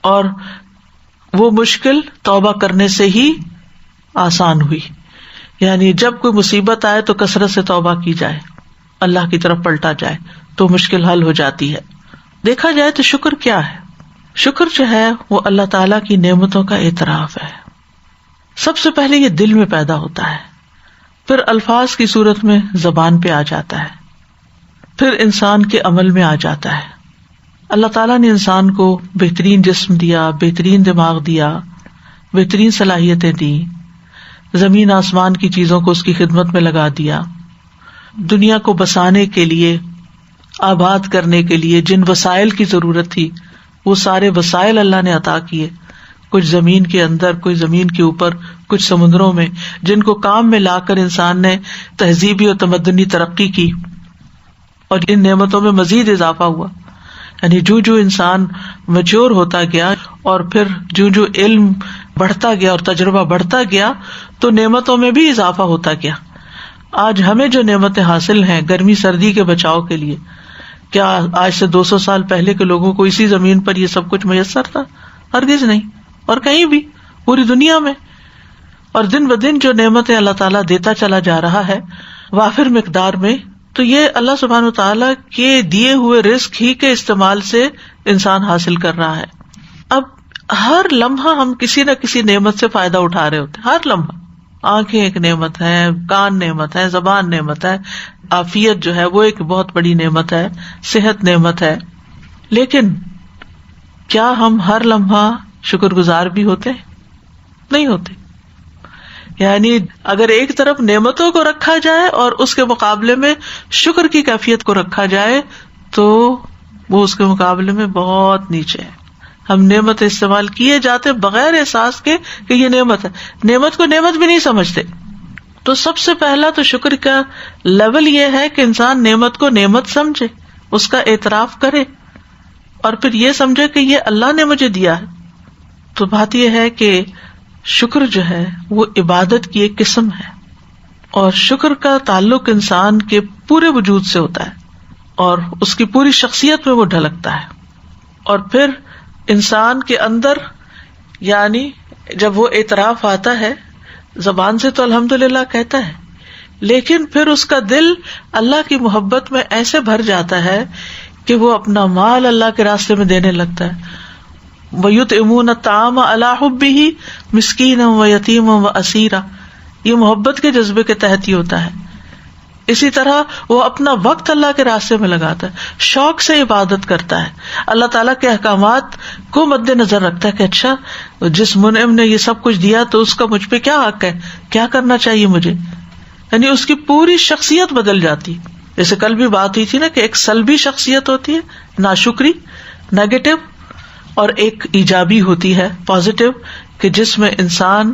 اور وہ مشکل توبہ کرنے سے ہی آسان ہوئی. یعنی جب کوئی مصیبت آئے تو کثرت سے توبہ کی جائے، اللہ کی طرف پلٹا جائے تو مشکل حل ہو جاتی ہے. دیکھا جائے تو شکر کیا ہے؟ شکر جو ہے وہ اللہ تعالیٰ کی نعمتوں کا اعتراف ہے. سب سے پہلے یہ دل میں پیدا ہوتا ہے، پھر الفاظ کی صورت میں زبان پہ آ جاتا ہے، پھر انسان کے عمل میں آ جاتا ہے. اللہ تعالیٰ نے انسان کو بہترین جسم دیا، بہترین دماغ دیا، بہترین صلاحیتیں دی، زمین آسمان کی چیزوں کو اس کی خدمت میں لگا دیا. دنیا کو بسانے کے لیے، آباد کرنے کے لیے جن وسائل کی ضرورت تھی وہ سارے وسائل اللہ نے عطا کیے، کچھ زمین کے اندر، کچھ زمین کے اوپر، کچھ سمندروں میں، جن کو کام میں لا کر انسان نے تہذیبی اور تمدنی ترقی کی اور ان نعمتوں میں مزید اضافہ ہوا. یعنی جو انسان میچور ہوتا گیا اور پھر جو علم بڑھتا گیا اور تجربہ بڑھتا گیا تو نعمتوں میں بھی اضافہ ہوتا گیا. آج ہمیں جو نعمتیں حاصل ہیں گرمی سردی کے بچاؤ کے لیے، کیا آج سے 200 سال پہلے کے لوگوں کو اسی زمین پر یہ سب کچھ میسر تھا؟ ہرگز نہیں، اور کہیں بھی پوری دنیا میں. اور دن بدن جو نعمتیں اللہ تعالیٰ دیتا چلا جا رہا ہے وافر مقدار میں، تو یہ اللہ سبحانہ وتعالیٰ کے دیے ہوئے رزق ہی کے استعمال سے انسان حاصل کر رہا ہے. اب ہر لمحہ ہم کسی نہ کسی نعمت سے فائدہ اٹھا رہے ہوتے ہیں، ہر لمحہ. آنکھیں ایک نعمت ہے، کان نعمت ہے، زبان نعمت ہے، عافیت جو ہے وہ ایک بہت بڑی نعمت ہے، صحت نعمت ہے. لیکن کیا ہم ہر لمحہ شکر گزار بھی ہوتے؟ نہیں ہوتے. یعنی اگر ایک طرف نعمتوں کو رکھا جائے اور اس کے مقابلے میں شکر کی کیفیت کو رکھا جائے تو وہ اس کے مقابلے میں بہت نیچے ہے. ہم نعمت استعمال کیے جاتے بغیر احساس کے کہ یہ نعمت ہے، نعمت کو نعمت بھی نہیں سمجھتے. تو سب سے پہلا تو شکر کا لیول یہ ہے کہ انسان نعمت کو نعمت سمجھے، اس کا اعتراف کرے اور پھر یہ سمجھے کہ یہ اللہ نے مجھے دیا ہے. تو بات یہ ہے کہ شکر جو ہے وہ عبادت کی ایک قسم ہے، اور شکر کا تعلق انسان کے پورے وجود سے ہوتا ہے اور اس کی پوری شخصیت میں وہ ڈھلکتا ہے. اور پھر انسان کے اندر یعنی جب وہ اعتراف آتا ہے زبان سے تو الحمدللہ کہتا ہے، لیکن پھر اس کا دل اللہ کی محبت میں ایسے بھر جاتا ہے کہ وہ اپنا مال اللہ کے راستے میں دینے لگتا ہے. وَيُطْعِمُونَ الطَّعَامَ عَلَىٰ حُبِّهِ مِسْكِينًا وَيَتِيمًا وَأَسِيرًا. یہ محبت کے جذبے کے تحت ہی ہوتا ہے. اسی طرح وہ اپنا وقت اللہ کے راستے میں لگاتا ہے, شوق سے عبادت کرتا ہے, اللہ تعالیٰ کے احکامات کو مد نظر رکھتا ہے کہ اچھا جس منعم نے یہ سب کچھ دیا تو اس کا مجھ پہ کیا حق ہے, کیا کرنا چاہیے مجھے. یعنی اس کی پوری شخصیت بدل جاتی. جیسے کل بھی بات ہوئی تھی نا کہ ایک سلبی شخصیت ہوتی ہے, ناشکری, نیگیٹو, اور ایک ایجابی ہوتی ہے, پازیٹو, کہ جس میں انسان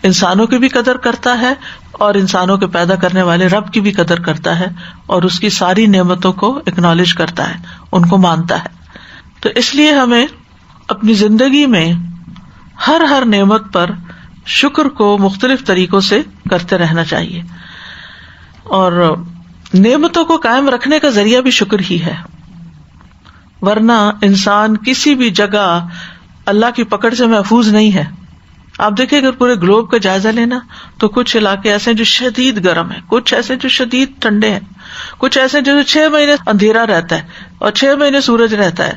انسانوں کی بھی قدر کرتا ہے اور انسانوں کے پیدا کرنے والے رب کی بھی قدر کرتا ہے اور اس کی ساری نعمتوں کو اکنالج کرتا ہے, ان کو مانتا ہے. تو اس لیے ہمیں اپنی زندگی میں ہر نعمت پر شکر کو مختلف طریقوں سے کرتے رہنا چاہیے, اور نعمتوں کو قائم رکھنے کا ذریعہ بھی شکر ہی ہے. ورنہ انسان کسی بھی جگہ اللہ کی پکڑ سے محفوظ نہیں ہے. آپ دیکھیں اگر پورے گلوب کا جائزہ لینا تو کچھ علاقے ایسے ہیں جو شدید گرم ہیں, کچھ ایسے جو شدید ٹھنڈے ہیں, کچھ ایسے جو 6 مہینے اندھیرا رہتا ہے اور 6 مہینے سورج رہتا ہے,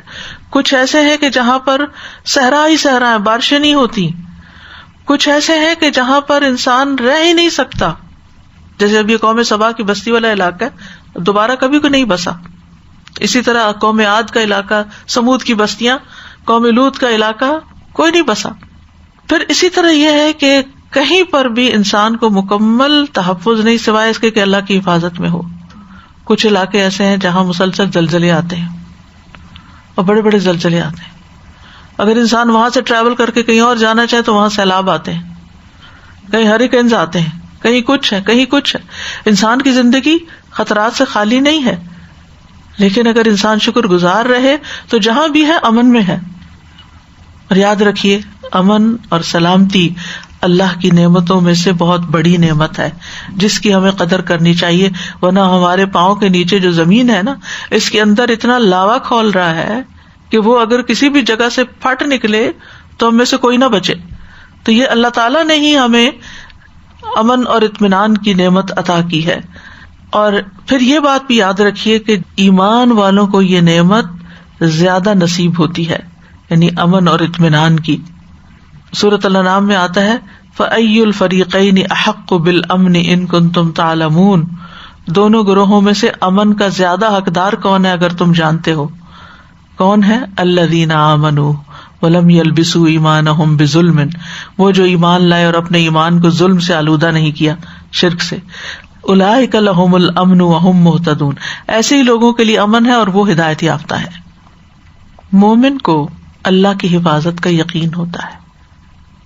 کچھ ایسے ہیں کہ جہاں پر صحرا ہی صحرا ہے, بارشیں نہیں ہوتی, کچھ ایسے ہیں کہ جہاں پر انسان رہ ہی نہیں سکتا. جیسے اب یہ قوم سبا کی بستی والا علاقہ ہے, دوبارہ کبھی کو نہیں بسا. اسی طرح قوم عاد کا علاقہ, سمود کی بستیاں, قوم لوط کا علاقہ, کوئی نہیں بسا. پھر اسی طرح یہ ہے کہ کہیں پر بھی انسان کو مکمل تحفظ نہیں سوائے اس کے کہ اللہ کی حفاظت میں ہو. کچھ علاقے ایسے ہیں جہاں مسلسل زلزلے آتے ہیں اور بڑے بڑے زلزلے آتے ہیں. اگر انسان وہاں سے ٹریول کر کے کہیں اور جانا چاہے تو وہاں سیلاب آتے ہیں, کہیں ہریکینز آتے ہیں, کہیں کچھ ہے کہیں کچھ ہے. انسان کی زندگی خطرات سے خالی نہیں ہے, لیکن اگر انسان شکر گزار رہے تو جہاں بھی ہے امن میں ہے. اور یاد رکھیے امن اور سلامتی اللہ کی نعمتوں میں سے بہت بڑی نعمت ہے جس کی ہمیں قدر کرنی چاہیے. ورنہ ہمارے پاؤں کے نیچے جو زمین ہے نا, اس کے اندر اتنا لاوا کھول رہا ہے کہ وہ اگر کسی بھی جگہ سے پھٹ نکلے تو ہم میں سے کوئی نہ بچے. تو یہ اللہ تعالیٰ نے ہی ہمیں امن اور اطمینان کی نعمت عطا کی ہے. اور پھر یہ بات بھی یاد رکھیے کہ ایمان والوں کو یہ نعمت زیادہ نصیب ہوتی ہے, یعنی امن اور اطمینان کی. سورۃ الانعام میں آتا ہے فَأَيُّ الْفَرِيقَيْنِ أَحَقُّ بِالْأَمْنِ إِن كُنتُمْ تَعْلَمُونَ. دونوں گروہوں میں سے امن کا زیادہ حقدار کون ہے اگر تم جانتے ہو. کون ہے؟ الذین آمنوا ولم يلبسوا ایمانہم بظلم. وہ جو ایمان لائے اور اپنے ایمان کو ظلم سے آلودہ نہیں کیا, شرک سے. اولئک لہم الامن وہم مہتدون. ایسے ہی لوگوں کے لیے امن ہے اور وہ ہدایت یافتہ ہے. مومن کو اللہ کی حفاظت کا یقین ہوتا ہے,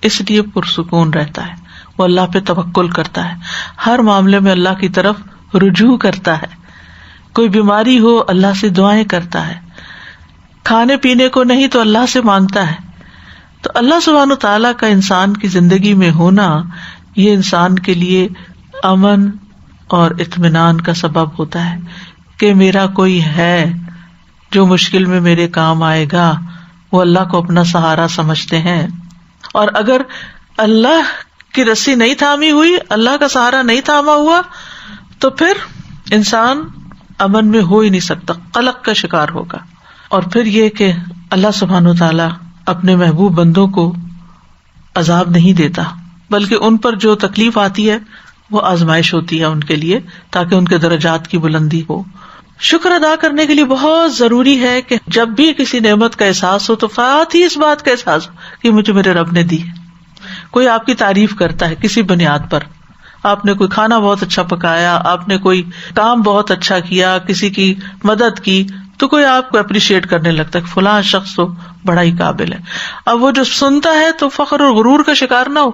اس لیے پرسکون رہتا ہے. وہ اللہ پہ توکل کرتا ہے, ہر معاملے میں اللہ کی طرف رجوع کرتا ہے. کوئی بیماری ہو اللہ سے دعائیں کرتا ہے, کھانے پینے کو نہیں تو اللہ سے مانگتا ہے. تو اللہ سبحانہ تعالیٰ کا انسان کی زندگی میں ہونا یہ انسان کے لیے امن اور اطمینان کا سبب ہوتا ہے کہ میرا کوئی ہے جو مشکل میں میرے کام آئے گا. وہ اللہ کو اپنا سہارا سمجھتے ہیں. اور اگر اللہ کی رسی نہیں تھامی ہوئی, اللہ کا سہارا نہیں تھاما ہوا, تو پھر انسان امن میں ہو ہی نہیں سکتا, قلق کا شکار ہوگا. اور پھر یہ کہ اللہ سبحانہ و تعالیٰ اپنے محبوب بندوں کو عذاب نہیں دیتا, بلکہ ان پر جو تکلیف آتی ہے وہ آزمائش ہوتی ہے ان کے لیے, تاکہ ان کے درجات کی بلندی ہو. شکر ادا کرنے کے لیے بہت ضروری ہے کہ جب بھی کسی نعمت کا احساس ہو تو فقط ہی اس بات کا احساس ہو کہ مجھے میرے رب نے دی ہے. کوئی آپ کی تعریف کرتا ہے کسی بنیاد پر, آپ نے کوئی کھانا بہت اچھا پکایا, آپ نے کوئی کام بہت اچھا کیا, کسی کی مدد کی, تو کوئی آپ کو اپریشیٹ کرنے لگتا ہے کہ فلاں شخص تو بڑا ہی قابل ہے. اب وہ جو سنتا ہے تو فخر اور غرور کا شکار نہ ہو,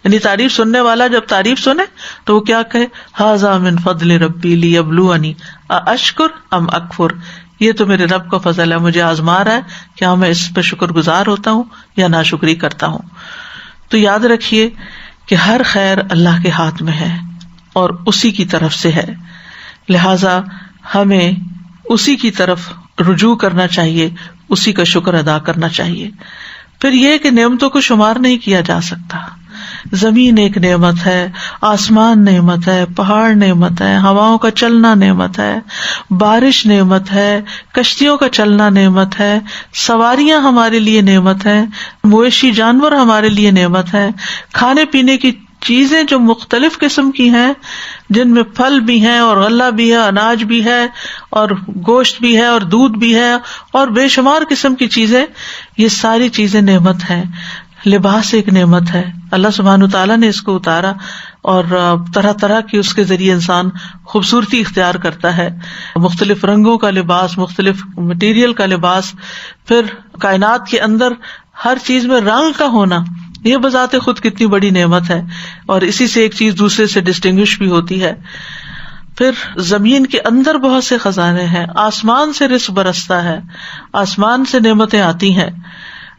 یعنی تعریف سننے والا جب تعریف سنے تو وہ کیا کہے, ھذا من فضل ربی لیبلونی ااشکر ام اکفر. یہ تو میرے رب کا فضل ہے, مجھے آزما رہا ہے کیا میں اس پہ شکر گزار ہوتا ہوں یا ناشکری کرتا ہوں. تو یاد رکھیے کہ ہر خیر اللہ کے ہاتھ میں ہے اور اسی کی طرف سے ہے, لہذا ہمیں اسی کی طرف رجوع کرنا چاہیے, اسی کا شکر ادا کرنا چاہیے. پھر یہ کہ نعمتوں کو شمار نہیں کیا جا سکتا, زمین ایک نعمت ہے، آسمان نعمت ہے، پہاڑ نعمت ہے، ہواؤں کا چلنا نعمت ہے، بارش نعمت ہے، کشتیوں کا چلنا نعمت ہے، سواریاں ہمارے لیے نعمت ہے، مویشی جانور ہمارے لیے نعمت ہے، کھانے پینے کی چیزیں جو مختلف قسم کی ہیں، جن میں پھل بھی ہیں اور غلہ بھی ہے، اناج بھی ہے اور گوشت بھی ہے اور دودھ بھی ہے اور بے شمار قسم کی چیزیں، یہ ساری چیزیں نعمت ہیں۔ لباس ایک نعمت ہے، اللہ سبحانہ تعالیٰ نے اس کو اتارا اور طرح طرح کی اس کے ذریعے انسان خوبصورتی اختیار کرتا ہے، مختلف رنگوں کا لباس، مختلف مٹیریل کا لباس، پھر کائنات کے اندر ہر چیز میں رنگ کا ہونا، یہ بذات خود کتنی بڑی نعمت ہے، اور اسی سے ایک چیز دوسرے سے ڈسٹنگوش بھی ہوتی ہے۔ پھر زمین کے اندر بہت سے خزانے ہیں، آسمان سے رزق برستا ہے، آسمان سے نعمتیں آتی ہیں۔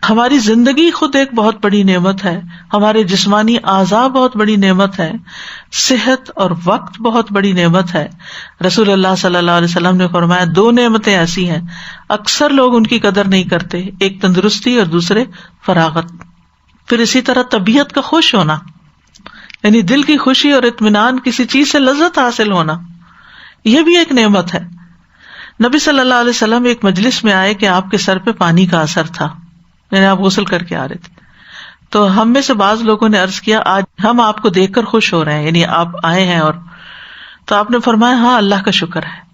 ہماری زندگی خود ایک بہت بڑی نعمت ہے، ہمارے جسمانی اعضاء بہت بڑی نعمت ہے، صحت اور وقت بہت بڑی نعمت ہے۔ رسول اللہ صلی اللہ علیہ وسلم نے فرمایا 2 نعمتیں ایسی ہیں اکثر لوگ ان کی قدر نہیں کرتے، ایک تندرستی اور دوسرے فراغت۔ پھر اسی طرح طبیعت کا خوش ہونا، یعنی دل کی خوشی اور اطمینان، کسی چیز سے لذت حاصل ہونا، یہ بھی ایک نعمت ہے۔ نبی صلی اللہ علیہ وسلم ایک مجلس میں آئے کہ آپ کے سر پہ پانی کا اثر تھا، یعنی آپ غسل کر کے آ رہے تھے، تو ہم میں سے بعض لوگوں نے عرض کیا آج ہم آپ کو دیکھ کر خوش ہو رہے ہیں، یعنی آپ آئے ہیں، اور تو آپ نے فرمایا ہاں اللہ کا شکر ہے۔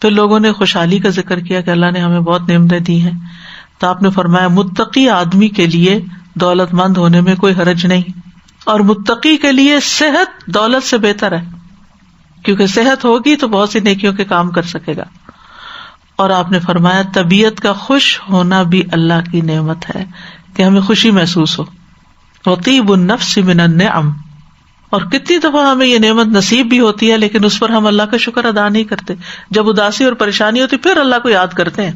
پھر لوگوں نے خوشحالی کا ذکر کیا کہ اللہ نے ہمیں بہت نعمتیں دی ہیں، تو آپ نے فرمایا متقی آدمی کے لیے دولت مند ہونے میں کوئی حرج نہیں، اور متقی کے لیے صحت دولت سے بہتر ہے، کیونکہ صحت ہوگی تو بہت سی نیکیوں کے کام کر سکے گا۔ اور آپ نے فرمایا طبیعت کا خوش ہونا بھی اللہ کی نعمت ہے کہ ہمیں خوشی محسوس ہو۔ وطیب النفس من النعم، اور کتنی دفعہ ہمیں یہ نعمت نصیب بھی ہوتی ہے لیکن اس پر ہم اللہ کا شکر ادا نہیں کرتے، جب اداسی اور پریشانی ہوتی پھر اللہ کو یاد کرتے ہیں۔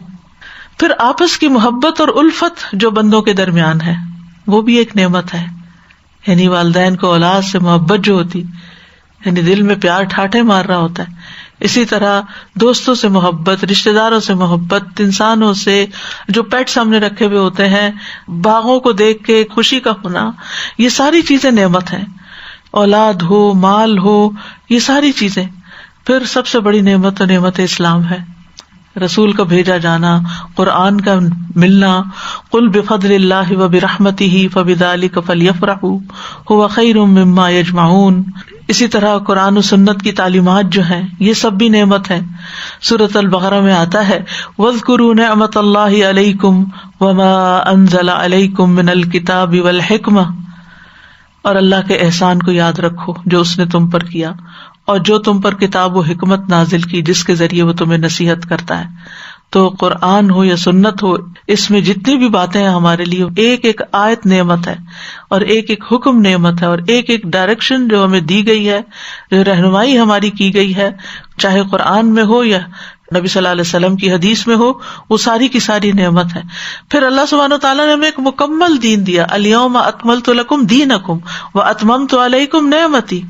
پھر آپس کی محبت اور الفت جو بندوں کے درمیان ہے وہ بھی ایک نعمت ہے، یعنی والدین کو اولاد سے محبت جو ہوتی، یعنی دل میں پیار ٹھاٹھے مار رہا ہوتا ہے، اسی طرح دوستوں سے محبت، رشتہ داروں سے محبت، انسانوں سے جو پیٹس ہم نے رکھے ہوئے ہوتے ہیں، باغوں کو دیکھ کے خوشی کا ہونا، یہ ساری چیزیں نعمت ہیں۔ اولاد ہو، مال ہو، یہ ساری چیزیں۔ پھر سب سے بڑی نعمت تو نعمت اسلام ہے، رسول کا بھیجا جانا، قرآن کا ملنا، قل بفضل اللہ وبرحمتہ فبذلک فلیفرحوا ھو خیر مما یجمعون۔ اسی طرح قرآن و سنت کی تعلیمات جو ہیں یہ سب بھی نعمت ہیں۔ سورۃ البقرہ میں آتا ہے وَاذْكُرُوا نِعْمَتَ اللَّهِ عَلَيْكُمْ وَمَا أَنزَلَ عَلَيْكُمْ مِنَ الْكِتَابِ وَالْحِكْمَةِ، اور اللہ کے احسان کو یاد رکھو جو اس نے تم پر کیا اور جو تم پر کتاب و حکمت نازل کی جس کے ذریعے وہ تمہیں نصیحت کرتا ہے۔ تو قرآن ہو یا سنت ہو، اس میں جتنی بھی باتیں ہیں ہمارے لیے ایک ایک آیت نعمت ہے، اور ایک ایک حکم نعمت ہے، اور ایک ایک ڈائریکشن جو ہمیں دی گئی ہے، جو رہنمائی ہماری کی گئی ہے، چاہے قرآن میں ہو یا نبی صلی اللہ علیہ وسلم کی حدیث میں ہو، وہ ساری کی ساری نعمت ہے۔ پھر اللہ سبحانہ وتعالیٰ نے ہمیں ایک مکمل دین دیا، الیوم اکملت لکم دینکم واتممت علیکم نعمتی،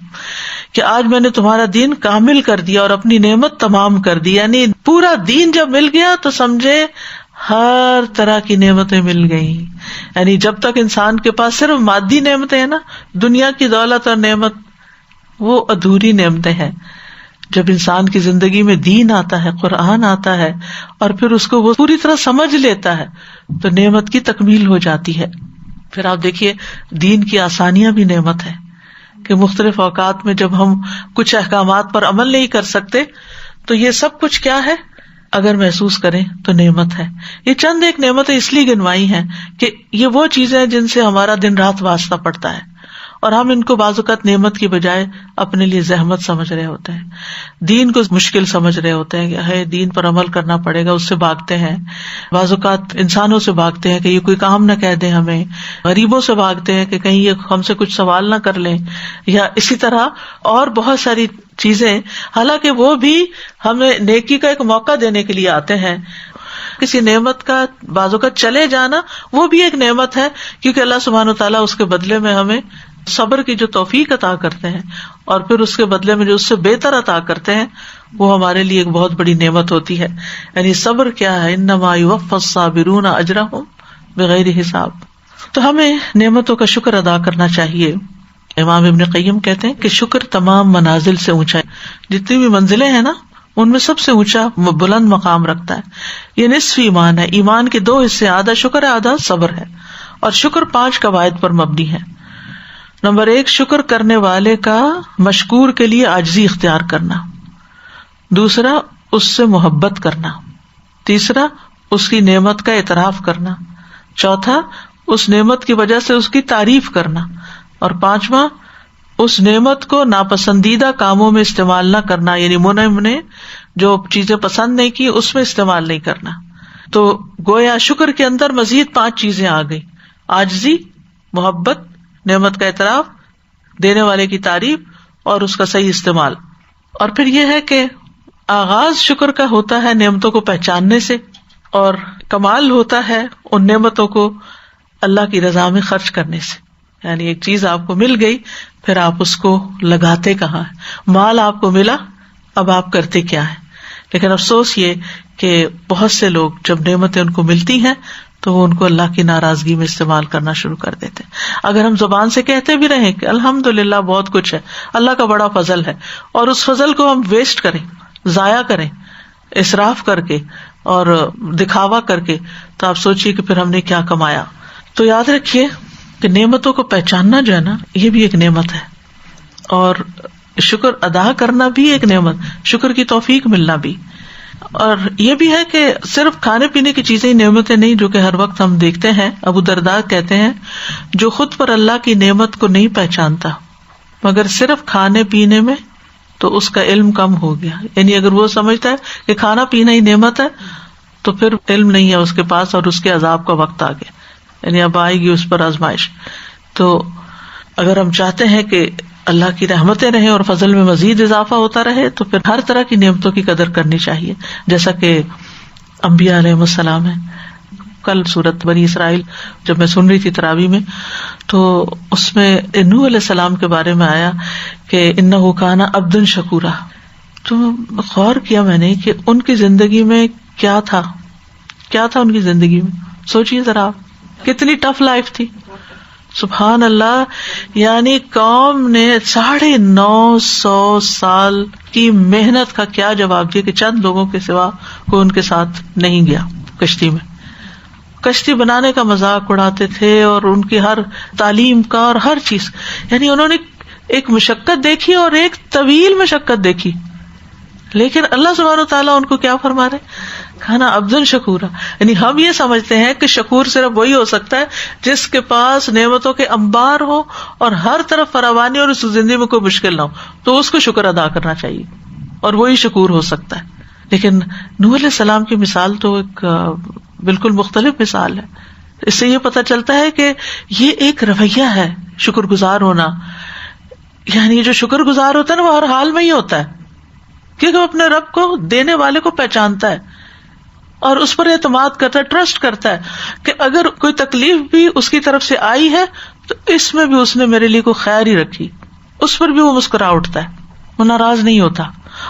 کہ آج میں نے تمہارا دین کامل کر دیا اور اپنی نعمت تمام کر دی۔ یعنی پورا دین جب مل گیا تو سمجھے ہر طرح کی نعمتیں مل گئی۔ یعنی جب تک انسان کے پاس صرف مادی نعمتیں ہیں نا، دنیا کی دولت اور نعمت، وہ ادھوری نعمتیں ہیں۔ جب انسان کی زندگی میں دین آتا ہے، قرآن آتا ہے، اور پھر اس کو وہ پوری طرح سمجھ لیتا ہے تو نعمت کی تکمیل ہو جاتی ہے۔ پھر آپ دیکھیے دین کی آسانیاں بھی نعمت ہے کہ مختلف اوقات میں جب ہم کچھ احکامات پر عمل نہیں کر سکتے تو یہ سب کچھ کیا ہے، اگر محسوس کریں تو نعمت ہے۔ یہ چند ایک نعمتیں اس لیے گنوائی ہیں کہ یہ وہ چیزیں ہیں جن سے ہمارا دن رات واسطہ پڑتا ہے، اور ہم ان کو بعض اوقات نعمت کی بجائے اپنے لیے زحمت سمجھ رہے ہوتے ہیں، دین کو مشکل سمجھ رہے ہوتے ہیں کہ ہے دین پر عمل کرنا پڑے گا، اس سے بھاگتے ہیں۔ بعض اوقات انسانوں سے بھاگتے ہیں کہ یہ کوئی کام نہ کہہ دیں ہمیں، غریبوں سے بھاگتے ہیں کہ کہیں یہ ہم سے کچھ سوال نہ کر لیں، یا اسی طرح اور بہت ساری چیزیں، حالانکہ وہ بھی ہمیں نیکی کا ایک موقع دینے کے لیے آتے ہیں۔ کسی نعمت کا بعض اوقات چلے جانا وہ بھی ایک نعمت ہے، کیونکہ اللہ سبحانہ وتعالیٰ اس کے بدلے میں ہمیں صبر کی جو توفیق عطا کرتے ہیں، اور پھر اس کے بدلے میں جو اس سے بہتر عطا کرتے ہیں، وہ ہمارے لیے ایک بہت بڑی نعمت ہوتی ہے۔ یعنی صبر کیا ہے، انما یوفی الصابرون اجرہم بغیر حساب۔ تو ہمیں نعمتوں کا شکر ادا کرنا چاہیے، امام ابن قیم کہتے ہیں کہ شکر تمام منازل سے اونچا ہے، جتنی بھی منزلیں ہیں نا ان میں سب سے اونچا بلند مقام رکھتا ہے۔ یہ نصف ایمان ہے، ایمان کے 2 حصے، آدھا شکر ہے آدھا صبر ہے، اور شکر 5 قواعد پر مبنی ہے۔ نمبر 1، شکر کرنے والے کا مشکور کے لیے عاجزی اختیار کرنا، دوسرا اس سے محبت کرنا، تیسرا اس کی نعمت کا اعتراف کرنا، چوتھا اس نعمت کی وجہ سے اس کی تعریف کرنا، اور 5واں اس نعمت کو ناپسندیدہ کاموں میں استعمال نہ کرنا، یعنی منعم نے جو چیزیں پسند نہیں کی اس میں استعمال نہیں کرنا۔ تو گویا شکر کے اندر مزید 5 چیزیں آ گئی، عاجزی، محبت، نعمت کا اعتراف، دینے والے کی تعریف اور اس کا صحیح استعمال۔ اور پھر یہ ہے کہ آغاز شکر کا ہوتا ہے نعمتوں کو پہچاننے سے، اور کمال ہوتا ہے ان نعمتوں کو اللہ کی رضا میں خرچ کرنے سے۔ یعنی ایک چیز آپ کو مل گئی، پھر آپ اس کو لگاتے کہاں ہے، مال آپ کو ملا، اب آپ کرتے کیا ہے۔ لیکن افسوس یہ کہ بہت سے لوگ جب نعمتیں ان کو ملتی ہیں تو وہ ان کو اللہ کی ناراضگی میں استعمال کرنا شروع کر دیتے ہیں۔ اگر ہم زبان سے کہتے بھی رہیں کہ الحمدللہ بہت کچھ ہے، اللہ کا بڑا فضل ہے، اور اس فضل کو ہم ویسٹ کریں، ضائع کریں، اسراف کر کے اور دکھاوا کر کے، تو آپ سوچیے کہ پھر ہم نے کیا کمایا۔ تو یاد رکھیے کہ نعمتوں کو پہچاننا جو ہے نا، یہ بھی ایک نعمت ہے، اور شکر ادا کرنا بھی ایک نعمت، شکر کی توفیق ملنا بھی۔ اور یہ بھی ہے کہ صرف کھانے پینے کی چیزیں ہی نعمتیں نہیں، جو کہ ہر وقت ہم دیکھتے ہیں۔ ابو درداء کہتے ہیں جو خود پر اللہ کی نعمت کو نہیں پہچانتا مگر صرف کھانے پینے میں، تو اس کا علم کم ہو گیا۔ یعنی اگر وہ سمجھتا ہے کہ کھانا پینا ہی نعمت ہے تو پھر علم نہیں ہے اس کے پاس، اور اس کے عذاب کا وقت آ گیا، یعنی اب آئے گی اس پر آزمائش۔ تو اگر ہم چاہتے ہیں کہ اللہ کی رحمتیں رہیں اور فضل میں مزید اضافہ ہوتا رہے، تو پھر ہر طرح کی نعمتوں کی قدر کرنی چاہیے، جیسا کہ انبیاء علیہ السلام ہے۔ کل سورۃ بنی اسرائیل جب میں سن رہی تھی تراویح میں، تو اس میں نوح علیہ السلام کے بارے میں آیا کہ انہ کان عبدا شکورا۔ تو غور کیا میں نے کہ ان کی زندگی میں کیا تھا ان کی زندگی میں، سوچیے ذرا آپ، کتنی ٹف لائف تھی۔ سبحان اللہ، یعنی قوم نے 950 سال کی محنت کا کیا جواب دیا کہ چند لوگوں کے سوا کوئی ان کے ساتھ نہیں گیا کشتی میں۔ کشتی بنانے کا مذاق اڑاتے تھے، اور ان کی ہر تعلیم کا اور ہر چیز، یعنی انہوں نے ایک مشقت دیکھی اور ایک طویل مشقت دیکھی، لیکن اللہ سبحانہ وتعالیٰ ان کو کیا فرما رہے، کھانا عبدن شکورا۔ یعنی ہم یہ سمجھتے ہیں کہ شکور صرف وہی ہو سکتا ہے جس کے پاس نعمتوں کے انبار ہو اور ہر طرف فراوانی اور اس زندگی میں کوئی مشکل نہ ہو، تو اس کو شکر ادا کرنا چاہیے، اور وہی شکور ہو سکتا ہے۔ لیکن نوح علیہ السلام کی مثال تو ایک بالکل مختلف مثال ہے۔ اس سے یہ پتہ چلتا ہے کہ یہ ایک رویہ ہے شکر گزار ہونا۔ یعنی جو شکر گزار ہوتا ہے نا، وہ ہر حال میں ہی ہوتا ہے، کیونکہ وہ اپنے رب کو، دینے والے کو پہچانتا ہے اور اس پر اعتماد کرتا ہے، ٹرسٹ کرتا ہے کہ اگر کوئی تکلیف بھی اس کی طرف سے آئی ہے تو اس میں بھی اس نے میرے لیے کوئی خیر ہی رکھی، اس پر بھی وہ مسکرا اٹھتا ہے، وہ ناراض نہیں ہوتا۔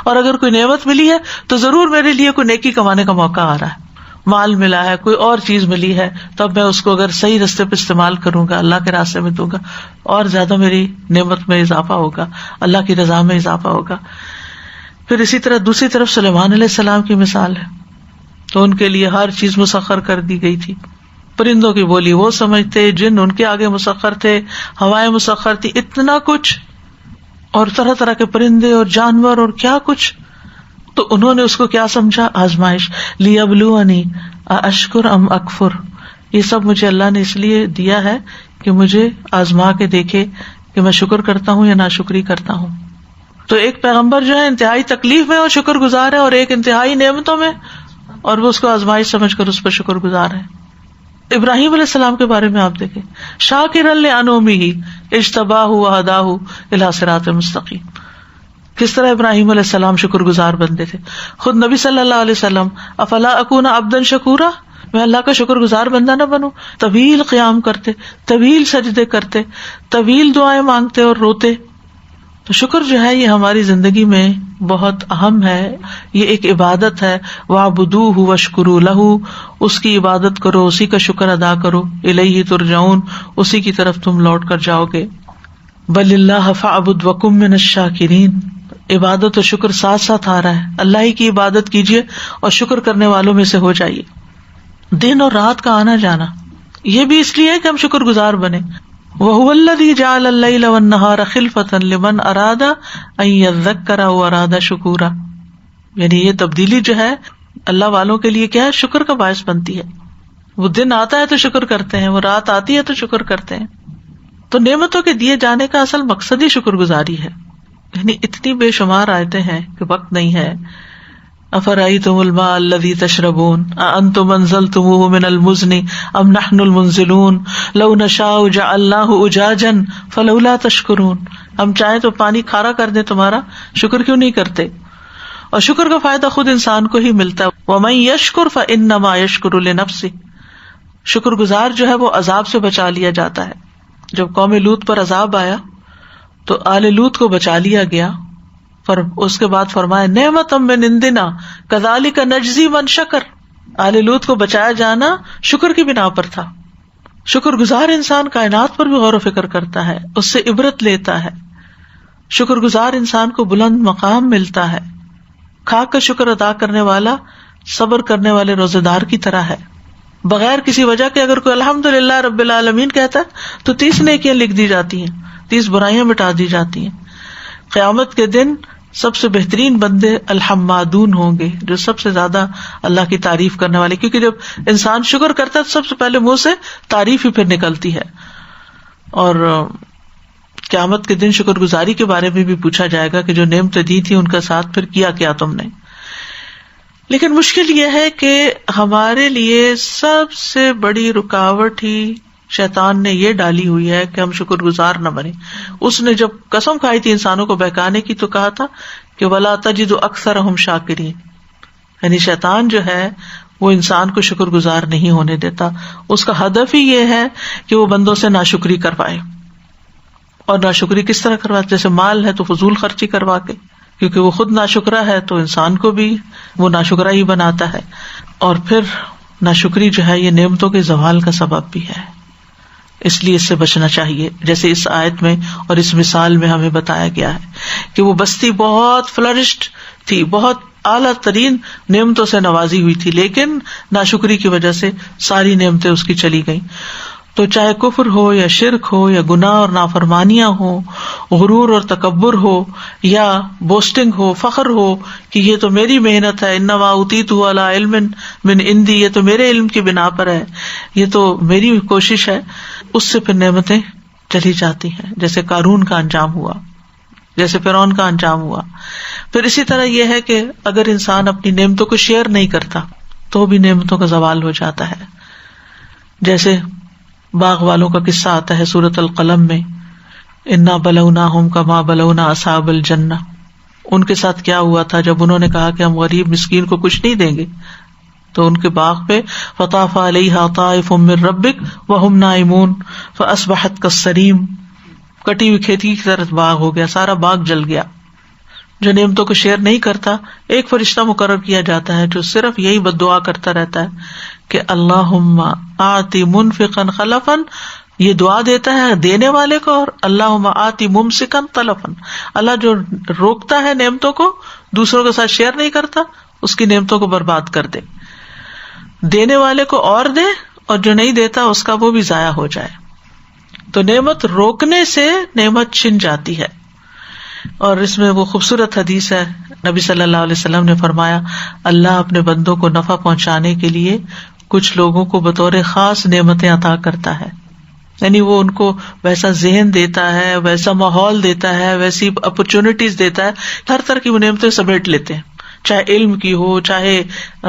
اور اگر کوئی نعمت ملی ہے تو ضرور میرے لیے کوئی نیکی کمانے کا موقع آ رہا ہے، مال ملا ہے، کوئی اور چیز ملی ہے، تب میں اس کو اگر صحیح راستے پہ استعمال کروں گا، اللہ کے راستے میں دوں گا، اور زیادہ میری نعمت میں اضافہ ہوگا، اللہ کی رضا میں اضافہ ہوگا۔ پھر اسی طرح دوسری طرف سلیمان علیہ السلام کی مثال ہے، تو ان کے لیے ہر چیز مسخر کر دی گئی تھی، پرندوں کی بولی وہ سمجھتے، جن ان کے آگے مسخر تھے، ہوائیں مسخر تھی، اتنا کچھ، اور طرح طرح کے پرندے اور جانور اور کیا کچھ۔ تو انہوں نے اس کو کیا سمجھا، آزمائش، لیبلونی اشکر ام اکفر، یہ سب مجھے اللہ نے اس لیے دیا ہے کہ مجھے آزما کے دیکھے کہ میں شکر کرتا ہوں یا ناشکری کرتا ہوں۔ تو ایک پیغمبر جو ہے انتہائی تکلیف میں اور شکر گزار ہے، اور ایک انتہائی نعمتوں میں اور وہ اس کو آزمائش سمجھ کر اس پر شکر گزار ہے۔ ابراہیم علیہ السلام کے بارے میں آپ دیکھیں، شاکرا لانعمہ اجتباہ وہداہ الی صراط مستقیم، کس طرح ابراہیم علیہ السلام شکر گزار بندے تھے۔ خود نبی صلی اللہ علیہ وسلم، افلا اکون عبدا شکورا، میں اللہ کا شکر گزار بندہ نہ بنوں، طویل قیام کرتے، طویل سجدے کرتے، طویل دعائیں مانگتے اور روتے۔ تو شکر جو ہے یہ ہماری زندگی میں بہت اہم ہے، یہ ایک عبادت ہے۔ وَاعْبُدُوهُ وَاشْكُرُوا لَهُ، اس کی عبادت کرو، اسی کا شکر ادا کرو، الیہ ترجعون، اسی کی طرف تم لوٹ کر جاؤ گے۔ بل اللہ فاعبد وکن من الشاکرین. عبادت و شکر ساتھ ساتھ آ رہا ہے. اللہ ہی کی عبادت کیجیے اور شکر کرنے والوں میں سے ہو جائیے. دن اور رات کا آنا جانا یہ بھی اس لیے ہے کہ ہم شکر گزار بنے. وَهُوَ الَّذِي جَعَلَ اللَّيْلَ وَالنَّهَارَ خِلْفَةً لِمَنْ أَرَادَ أَن يَذَّكَّرَ وَأَرَادَ شُكُورًا. یعنی یہ تبدیلی جو ہے اللہ والوں کے لیے کیا ہے؟ شکر کا باعث بنتی ہے. وہ دن آتا ہے تو شکر کرتے ہیں, وہ رات آتی ہے تو شکر کرتے ہیں. تو نعمتوں کے دیے جانے کا اصل مقصد ہی شکر گزاری ہے. یعنی اتنی بے شمار آیتیں ہیں کہ وقت نہیں ہے. افرأیتم الماء الذی تشربون اانتم انزلتموہ من المزن ام نحن المنزلون لو نشاء جعلناہ اجاجا فلولا تشکرون. ہم چاہیں تو پانی کھارا کر دیں تمہارا, شکر کیوں نہیں کرتے؟ اور شکر کا فائدہ خود انسان کو ہی ملتا ہے. ومن یشکر فانما یشکر لنفسہ. شکر گزار جو ہے وہ عذاب سے بچا لیا جاتا ہے. جب قوم لوط پر عذاب آیا تو آل لوط کو بچا لیا گیا. اس کے بعد فرمایا نعمت من عندنا کذالک نجزی من شکر. آل لوط کو بچایا جانا شکر کی بنا پر تھا. شکر گزار انسان کائنات پر بھی غور و فکر کرتا ہے, اس سے عبرت لیتا ہے. شکر گزار انسان کو بلند مقام ملتا ہے. کھا کر شکر ادا کرنے والا صبر کرنے والے روزے دار کی طرح ہے. بغیر کسی وجہ کے اگر کوئی الحمدللہ رب العالمین کہتا ہے تو 30 نیکیاں لکھ دی جاتی ہیں, 30 برائیاں مٹا دی جاتی ہیں. قیامت کے دن سب سے بہترین بندے الحمادون ہوں گے, جو سب سے زیادہ اللہ کی تعریف کرنے والے, کیونکہ جب انسان شکر کرتا ہے تو سب سے پہلے منہ سے تعریف ہی پھر نکلتی ہے. اور قیامت کے دن شکر گزاری کے بارے میں بھی پوچھا جائے گا کہ جو نعمتیں دی تھی ان کا ساتھ پھر کیا تم نے. لیکن مشکل یہ ہے کہ ہمارے لیے سب سے بڑی رکاوٹ ہی شیطان نے یہ ڈالی ہوئی ہے کہ ہم شکر گزار نہ بنے. اس نے جب قسم کھائی تھی انسانوں کو بہکانے کی تو کہا تھا کہ وَلَا تَجِدُ أَكْثَرَهُمْ شَاكِرِينَ. یعنی شیطان جو ہے وہ انسان کو شکر گزار نہیں ہونے دیتا. اس کا ہدف ہی یہ ہے کہ وہ بندوں سے ناشکری کروائے. اور ناشکری کس طرح کرواتے؟ جیسے مال ہے تو فضول خرچی کروا کے, کیونکہ وہ خود ناشکرا ہے تو انسان کو بھی وہ ناشکرا ہی بناتا ہے. اور پھر ناشکری جو ہے یہ نعمتوں کے زوال کا سبب بھی ہے, اس لیے اس سے بچنا چاہیے. جیسے اس آیت میں اور اس مثال میں ہمیں بتایا گیا ہے کہ وہ بستی بہت فلرشڈ تھی, بہت اعلیٰ ترین نعمتوں سے نوازی ہوئی تھی, لیکن ناشکری کی وجہ سے ساری نعمتیں اس کی چلی گئیں. تو چاہے کفر ہو یا شرک ہو یا گناہ اور نافرمانیاں ہو, غرور اور تکبر ہو یا بوسٹنگ ہو, فخر ہو کہ یہ تو میری محنت ہے, انما اوتیتہ علی علم من عندی, یہ تو میرے علم کی بنا پر ہے, یہ تو میری کوشش ہے, اس سے پھر نعمتیں چلی جاتی ہیں. جیسے قارون کا انجام ہوا, جیسے فرعون کا انجام ہوا. پھر اسی طرح یہ ہے کہ اگر انسان اپنی نعمتوں کو شیئر نہیں کرتا تو بھی نعمتوں کا زوال ہو جاتا ہے. جیسے باغ والوں کا قصہ آتا ہے سورۃ القلم میں, انا بلوناہم کما بلونا اصحاب الجنہ. ان کے ساتھ کیا ہوا تھا جب انہوں نے کہا کہ ہم غریب مسکین کو کچھ نہیں دیں گے, تو ان کے باغ پہ فطاف علیہا طائف من ربک وہم نائمون فاصبحت کالصریم. کٹی ہوئی کھیتی کی طرح باغ ہو گیا, سارا باغ جل گیا. جو نعمتوں کو شیئر نہیں کرتا, ایک فرشتہ مقرر کیا جاتا ہے جو صرف یہی بد دعا کرتا رہتا ہے کہ اللہم آتی منفقا خلفا, یہ دعا دیتا ہے دینے والے کو, اور اللہم آتی ممسکا تلفا, اللہ جو روکتا ہے نعمتوں کو, دوسروں کے ساتھ شیئر نہیں کرتا, اس کی نعمتوں کو برباد کر دے. دینے والے کو اور دے, اور جو نہیں دیتا اس کا وہ بھی ضائع ہو جائے. تو نعمت روکنے سے نعمت چھن جاتی ہے. اور اس میں وہ خوبصورت حدیث ہے, نبی صلی اللہ علیہ وسلم نے فرمایا اللہ اپنے بندوں کو نفع پہنچانے کے لیے کچھ لوگوں کو بطور خاص نعمتیں عطا کرتا ہے. یعنی وہ ان کو ویسا ذہن دیتا ہے, ویسا ماحول دیتا ہے, ویسی اپرچونٹیز دیتا ہے, ہر طرح کی وہ نعمتیں سمیٹ لیتے ہیں, چاہے علم کی ہو, چاہے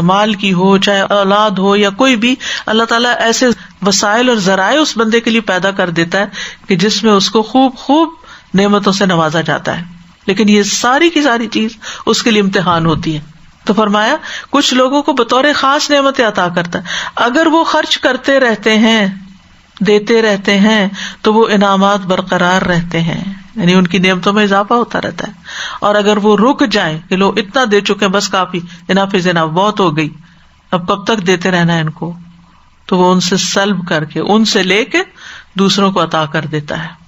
مال کی ہو, چاہے اولاد ہو یا کوئی بھی. اللہ تعالیٰ ایسے وسائل اور ذرائع اس بندے کے لیے پیدا کر دیتا ہے کہ جس میں اس کو خوب نعمتوں سے نوازا جاتا ہے. لیکن یہ ساری کی ساری چیز اس کے لیے امتحان ہوتی ہے. تو فرمایا کچھ لوگوں کو بطور خاص نعمتیں عطا کرتا ہے, اگر وہ خرچ کرتے رہتے ہیں, دیتے رہتے ہیں, تو وہ انعامات برقرار رہتے ہیں, یعنی ان کی نعمتوں میں اضافہ ہوتا رہتا ہے. اور اگر وہ رک جائیں کہ لوگ اتنا دے چکے ہیں, بس کافی, انف از انف, بہت ہو گئی, اب کب تک دیتے رہنا ہے ان کو, تو وہ ان سے سلب کر کے, ان سے لے کے دوسروں کو عطا کر دیتا ہے.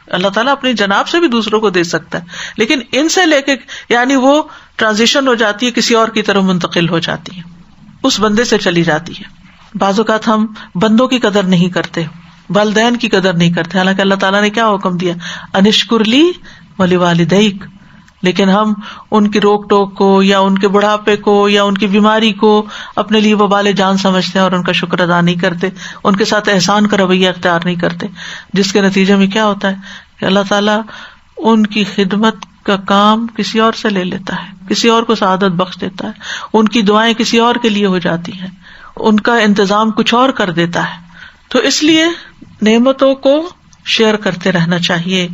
اللہ تعالیٰ اپنی جناب سے بھی دوسروں کو دے سکتا ہے، لیکن ان سے لے کے یعنی وہ ٹرانزیشن ہو جاتی ہے، کسی اور کی طرف منتقل ہو جاتی ہے، اس بندے سے چلی جاتی ہے. بعض اوقات ہم بندوں کی قدر نہیں کرتے، والدین کی قدر نہیں کرتے، حالانکہ اللہ تعالیٰ نے کیا حکم دیا، انشکر لی ولوالدیک، لیکن ہم ان کی روک ٹوک کو یا ان کے بڑھاپے کو یا ان کی بیماری کو اپنے لیے وبال جان سمجھتے ہیں اور ان کا شکر ادا نہیں کرتے، ان کے ساتھ احسان کا رویہ اختیار نہیں کرتے، جس کے نتیجے میں کیا ہوتا ہے کہ اللہ تعالیٰ ان کی خدمت کا کام کسی اور سے لے لیتا ہے، کسی اور کو سعادت بخش دیتا ہے، ان کی دعائیں کسی اور کے لیے ہو جاتی ہیں، ان کا انتظام کچھ اور کر دیتا ہے. تو اس لیے نعمتوں کو شیئر کرتے رہنا چاہیے،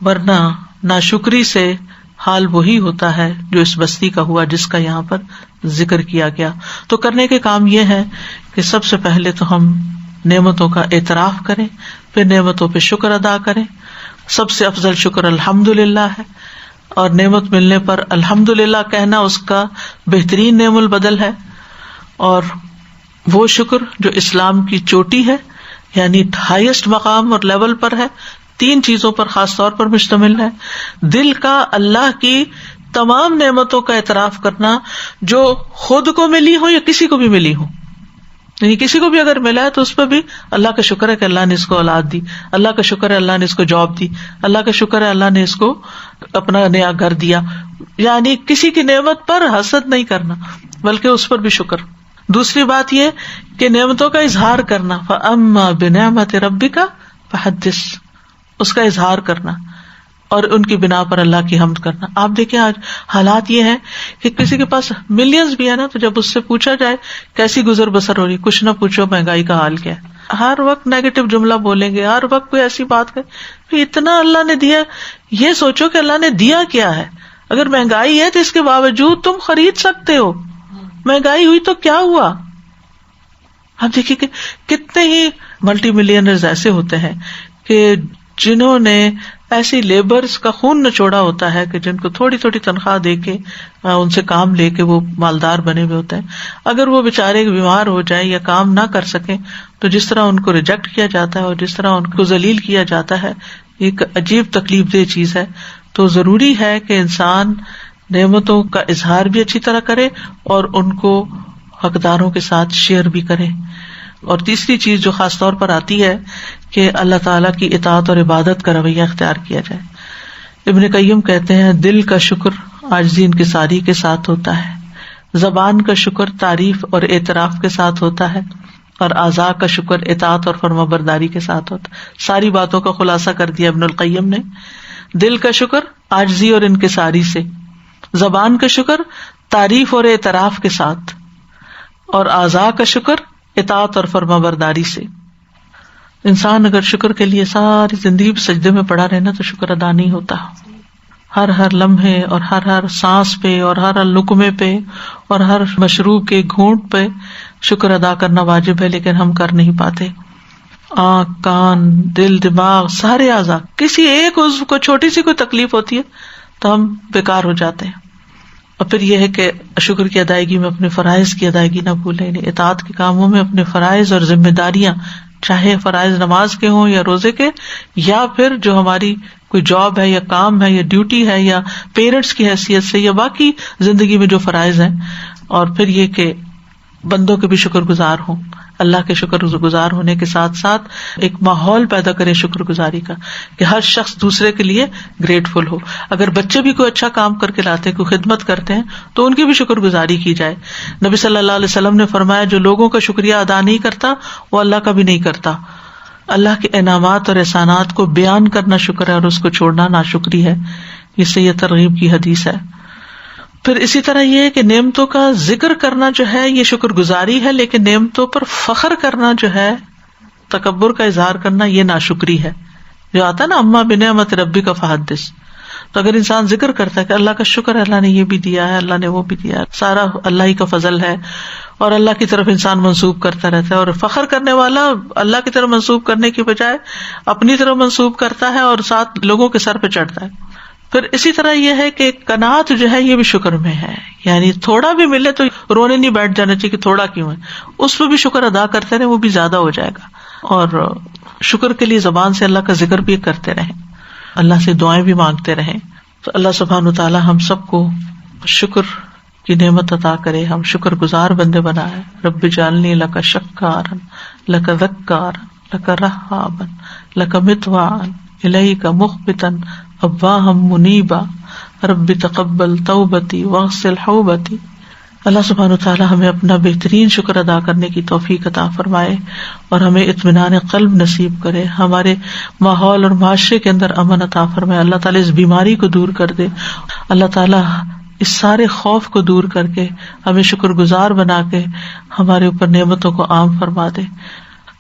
ورنہ ناشکری سے حال وہی ہوتا ہے جو اس بستی کا ہوا جس کا یہاں پر ذکر کیا گیا. تو کرنے کے کام یہ ہے کہ سب سے پہلے تو ہم نعمتوں کا اعتراف کریں، پھر نعمتوں پہ شکر ادا کریں. سب سے افضل شکر الحمدللہ ہے، اور نعمت ملنے پر الحمدللہ کہنا اس کا بہترین نعم البدل ہے. اور وہ شکر جو اسلام کی چوٹی ہے، یعنی ہائیسٹ مقام اور لیول پر ہے، 3 چیزوں پر خاص طور پر مشتمل ہے. دل کا اللہ کی تمام نعمتوں کا اعتراف کرنا جو خود کو ملی ہو یا کسی کو بھی ملی ہو، یعنی کسی کو بھی اگر ملا ہے تو اس پہ بھی اللہ کا شکر ہے کہ اللہ نے اس کو اولاد دی، اللہ کا شکر ہے اللہ نے اس کو جاب دی، اللہ کا شکر ہے اللہ نے اس کو اپنا نیا گھر دیا. یعنی کسی کی نعمت پر حسد نہیں کرنا بلکہ اس پر بھی شکر. دوسری بات یہ کہ نعمتوں کا اظہار کرنا، فَأَمَّا بِنِعْمَةِ رَبِّكَ فَحَدِّثْ، اس کا اظہار کرنا اور ان کی بنا پر اللہ کی حمد کرنا. آپ دیکھیں آج حالات یہ ہے کہ کسی کے پاس ملینز بھی ہے نا، تو جب اس سے پوچھا جائے کیسی گزر بسر ہو رہی، کچھ نہ پوچھو مہنگائی کا حال کیا ہے، ہر وقت نیگیٹو جملہ بولیں گے، ہر وقت کوئی ایسی بات کرے. اتنا اللہ نے دیا، یہ سوچو کہ اللہ نے دیا کیا ہے. اگر مہنگائی ہے تو اس کے باوجود تم خرید سکتے ہو، مہنگائی ہوئی تو کیا ہوا. آپ دیکھیے کہ کتنے ہی ملٹی ملینرز ایسے ہوتے ہیں کہ جنہوں نے ایسی لیبرز کا خون نچوڑا ہوتا ہے کہ جن کو تھوڑی تھوڑی تنخواہ دے کے ان سے کام لے کے وہ مالدار بنے ہوئے ہوتے ہیں. اگر وہ بیچارے بیمار ہو جائیں یا کام نہ کر سکیں تو جس طرح ان کو ریجیکٹ کیا جاتا ہے اور جس طرح ان کو ذلیل کیا جاتا ہے، ایک عجیب تکلیف دہ چیز ہے. تو ضروری ہے کہ انسان نعمتوں کا اظہار بھی اچھی طرح کرے اور ان کو حقداروں کے ساتھ شیئر بھی کرے. اور تیسری چیز جو خاص طور پر آتی ہے کہ اللہ تعالیٰ کی اطاعت اور عبادت کا رویہ اختیار کیا جائے. ابن قیم کہتے ہیں دل کا شکر عاجزی انکساری کے ساتھ ہوتا ہے، زبان کا شکر تعریف اور اعتراف کے ساتھ ہوتا ہے، اور اعضاء کا شکر اطاعت اور فرمانبرداری کے ساتھ ہوتا ہے. ساری باتوں کا خلاصہ کر دیا ابن القیم نے. دل کا شکر عاجزی اور انکساری سے، زبان کا شکر تعریف اور اعتراف کے ساتھ، اور اعضاء کا شکر اطاعت اور فرمانبرداری سے. انسان اگر شکر کے لیے ساری زندگی سجدے میں پڑا رہنا تو شکر ادا نہیں ہوتا. ہر لمحے اور ہر سانس پہ اور ہر لقمے پہ اور ہر مشروب کے گھونٹ پہ شکر ادا کرنا واجب ہے، لیکن ہم کر نہیں پاتے. آنکھ، کان، دل، دماغ، سارے اعضاء، کسی ایک عضو کو چھوٹی سی کوئی تکلیف ہوتی ہے تو ہم بیکار ہو جاتے ہیں. اور پھر یہ ہے کہ شکر کی ادائیگی میں اپنے فرائض کی ادائیگی نہ بھولیں. اطاعت کے کاموں میں اپنے فرائض اور ذمہ داریاں، چاہے فرائض نماز کے ہوں یا روزے کے، یا پھر جو ہماری کوئی جاب ہے یا کام ہے یا ڈیوٹی ہے یا پیرنٹس کی حیثیت سے یا باقی زندگی میں جو فرائض ہیں. اور پھر یہ کہ بندوں کے بھی شکر گزار ہوں، اللہ کے شکر گزار ہونے کے ساتھ ساتھ ایک ماحول پیدا کرے شکر گزاری کا کہ ہر شخص دوسرے کے لیے گریٹفل ہو. اگر بچے بھی کوئی اچھا کام کر کے لاتے ہیں، کوئی خدمت کرتے ہیں، تو ان کی بھی شکر گزاری کی جائے. نبی صلی اللہ علیہ وسلم نے فرمایا جو لوگوں کا شکریہ ادا نہیں کرتا وہ اللہ کا بھی نہیں کرتا. اللہ کے انعامات اور احسانات کو بیان کرنا شکر ہے اور اس کو چھوڑنا ناشکری ہے. اس سے یہ ترغیب کی حدیث ہے. پھر اسی طرح یہ ہے کہ نعمتوں کا ذکر کرنا جو ہے یہ شکر گزاری ہے، لیکن نعمتوں پر فخر کرنا جو ہے، تکبر کا اظہار کرنا، یہ ناشکری ہے. جو آتا ہے نا اما بنعمت ربک فحدث، تو اگر انسان ذکر کرتا ہے کہ اللہ کا شکر ہے، اللہ نے یہ بھی دیا ہے، اللہ نے وہ بھی دیا ہے، سارا اللہ ہی کا فضل ہے، اور اللہ کی طرف انسان منسوب کرتا رہتا ہے، اور فخر کرنے والا اللہ کی طرف منسوب کرنے کی بجائے اپنی طرف منسوب کرتا ہے اور ساتھ لوگوں کے سر پہ چڑھتا ہے. پھر اسی طرح یہ ہے کہ قناعت جو ہے یہ بھی شکر میں ہے، یعنی تھوڑا بھی ملے تو رونے نہیں بیٹھ جانا چاہیے کہ تھوڑا کیوں ہے، اس پہ بھی شکر ادا کرتے رہے، وہ بھی زیادہ ہو جائے گا. اور شکر کے لیے زبان سے اللہ کا ذکر بھی کرتے رہیں. اللہ سے دعائیں بھی مانگتے رہیں. تو اللہ سبحانہ وتعالی ہم سب کو شکر کی نعمت عطا کرے، ہم شکر گزار بندے بنائے. رب اجعلنی لک شکارا لک ذکارا لک رہابا لک مطواعا الیک مخبتا اواہا منیبا رب تقبل توبتی واغسل حوبتی. اللہ سبحانہ وتعالی ہمیں اپنا بہترین شکر ادا کرنے کی توفیق عطا فرمائے اور ہمیں اطمینان قلب نصیب کرے، ہمارے ماحول اور معاشرے کے اندر امن عطا فرمائے. اللہ تعالیٰ اس بیماری کو دور کر دے. اللہ تعالیٰ اس سارے خوف کو دور کر کے ہمیں شکر گزار بنا کے ہمارے اوپر نعمتوں کو عام فرما دے.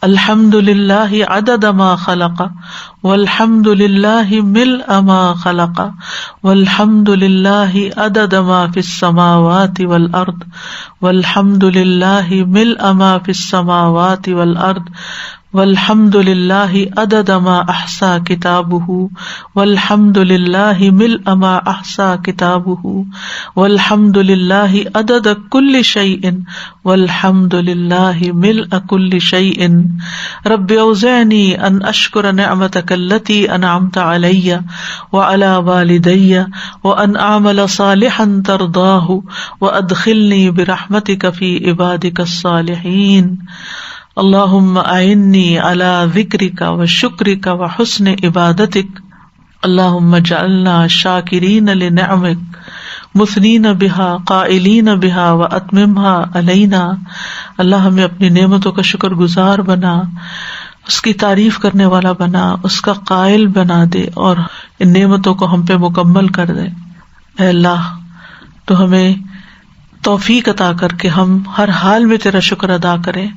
الحمد للہ عدد ما خلق والحمد للہ ملء ما خلق والحمد للہ عدد ما فی السماوات والارض والحمد للہ ملء ما فی السماوات والارض والحمد للہ عدد ما احصى کتابہ والحمد للہ ملء ما احصى کتابہ والحمد للہ عدد کل شیء والحمد للہ ملء کل شیء. رب اوزعنی ان اشکر نعمتک التی انعمت علی وعلی والدی وان اعمل صالحا ترضاہ وادخلنی برحمتک فی عبادک الصالحین. اللہم اعنی علی ذکرک وشکرک وحسن عبادتک. اللہم اجعلنا شاکرین لنعمک مثنین بہا قائلین بہا واتممها علینا. اللہ ہمیں اپنی نعمتوں کا شکر گزار بنا، اس کی تعریف کرنے والا بنا، اس کا قائل بنا دے اور ان نعمتوں کو ہم پہ مکمل کر دے. اے اللہ تو ہمیں توفیق عطا کر کے ہم ہر حال میں تیرا شکر ادا کریں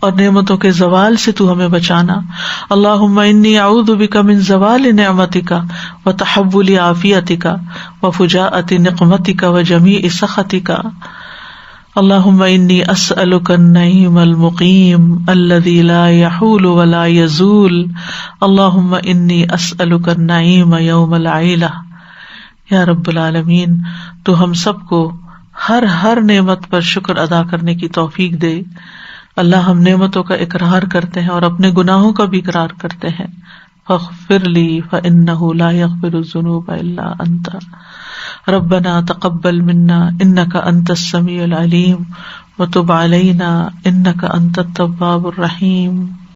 اور نعمتوں کے زوال سے تو ہمیں بچانا. اللہم انی اعوذ بک من زوال نعمتک وتحول عافیتک وفجاءۃ نقمتک وجمیع سخطک. اللہم انی اسألک النعیم المقیم الذی لا یحول ولا یزول. اللہم انی اسألک النعیم یوم العیلہ. یا رب العالمین تو ہم سب کو ہر نعمت پر شکر ادا کرنے کی توفیق دے. اللہ ہم نعمتوں کا اقرار کرتے ہیں اور اپنے گناہوں کا بھی اقرار کرتے ہیں. فاغفر لی فإنہ لا یغفر الذنوب الا انت. ربنا تقبل منا انک انت السمیع العلیم وتب علینا انک انت التواب الرحیم.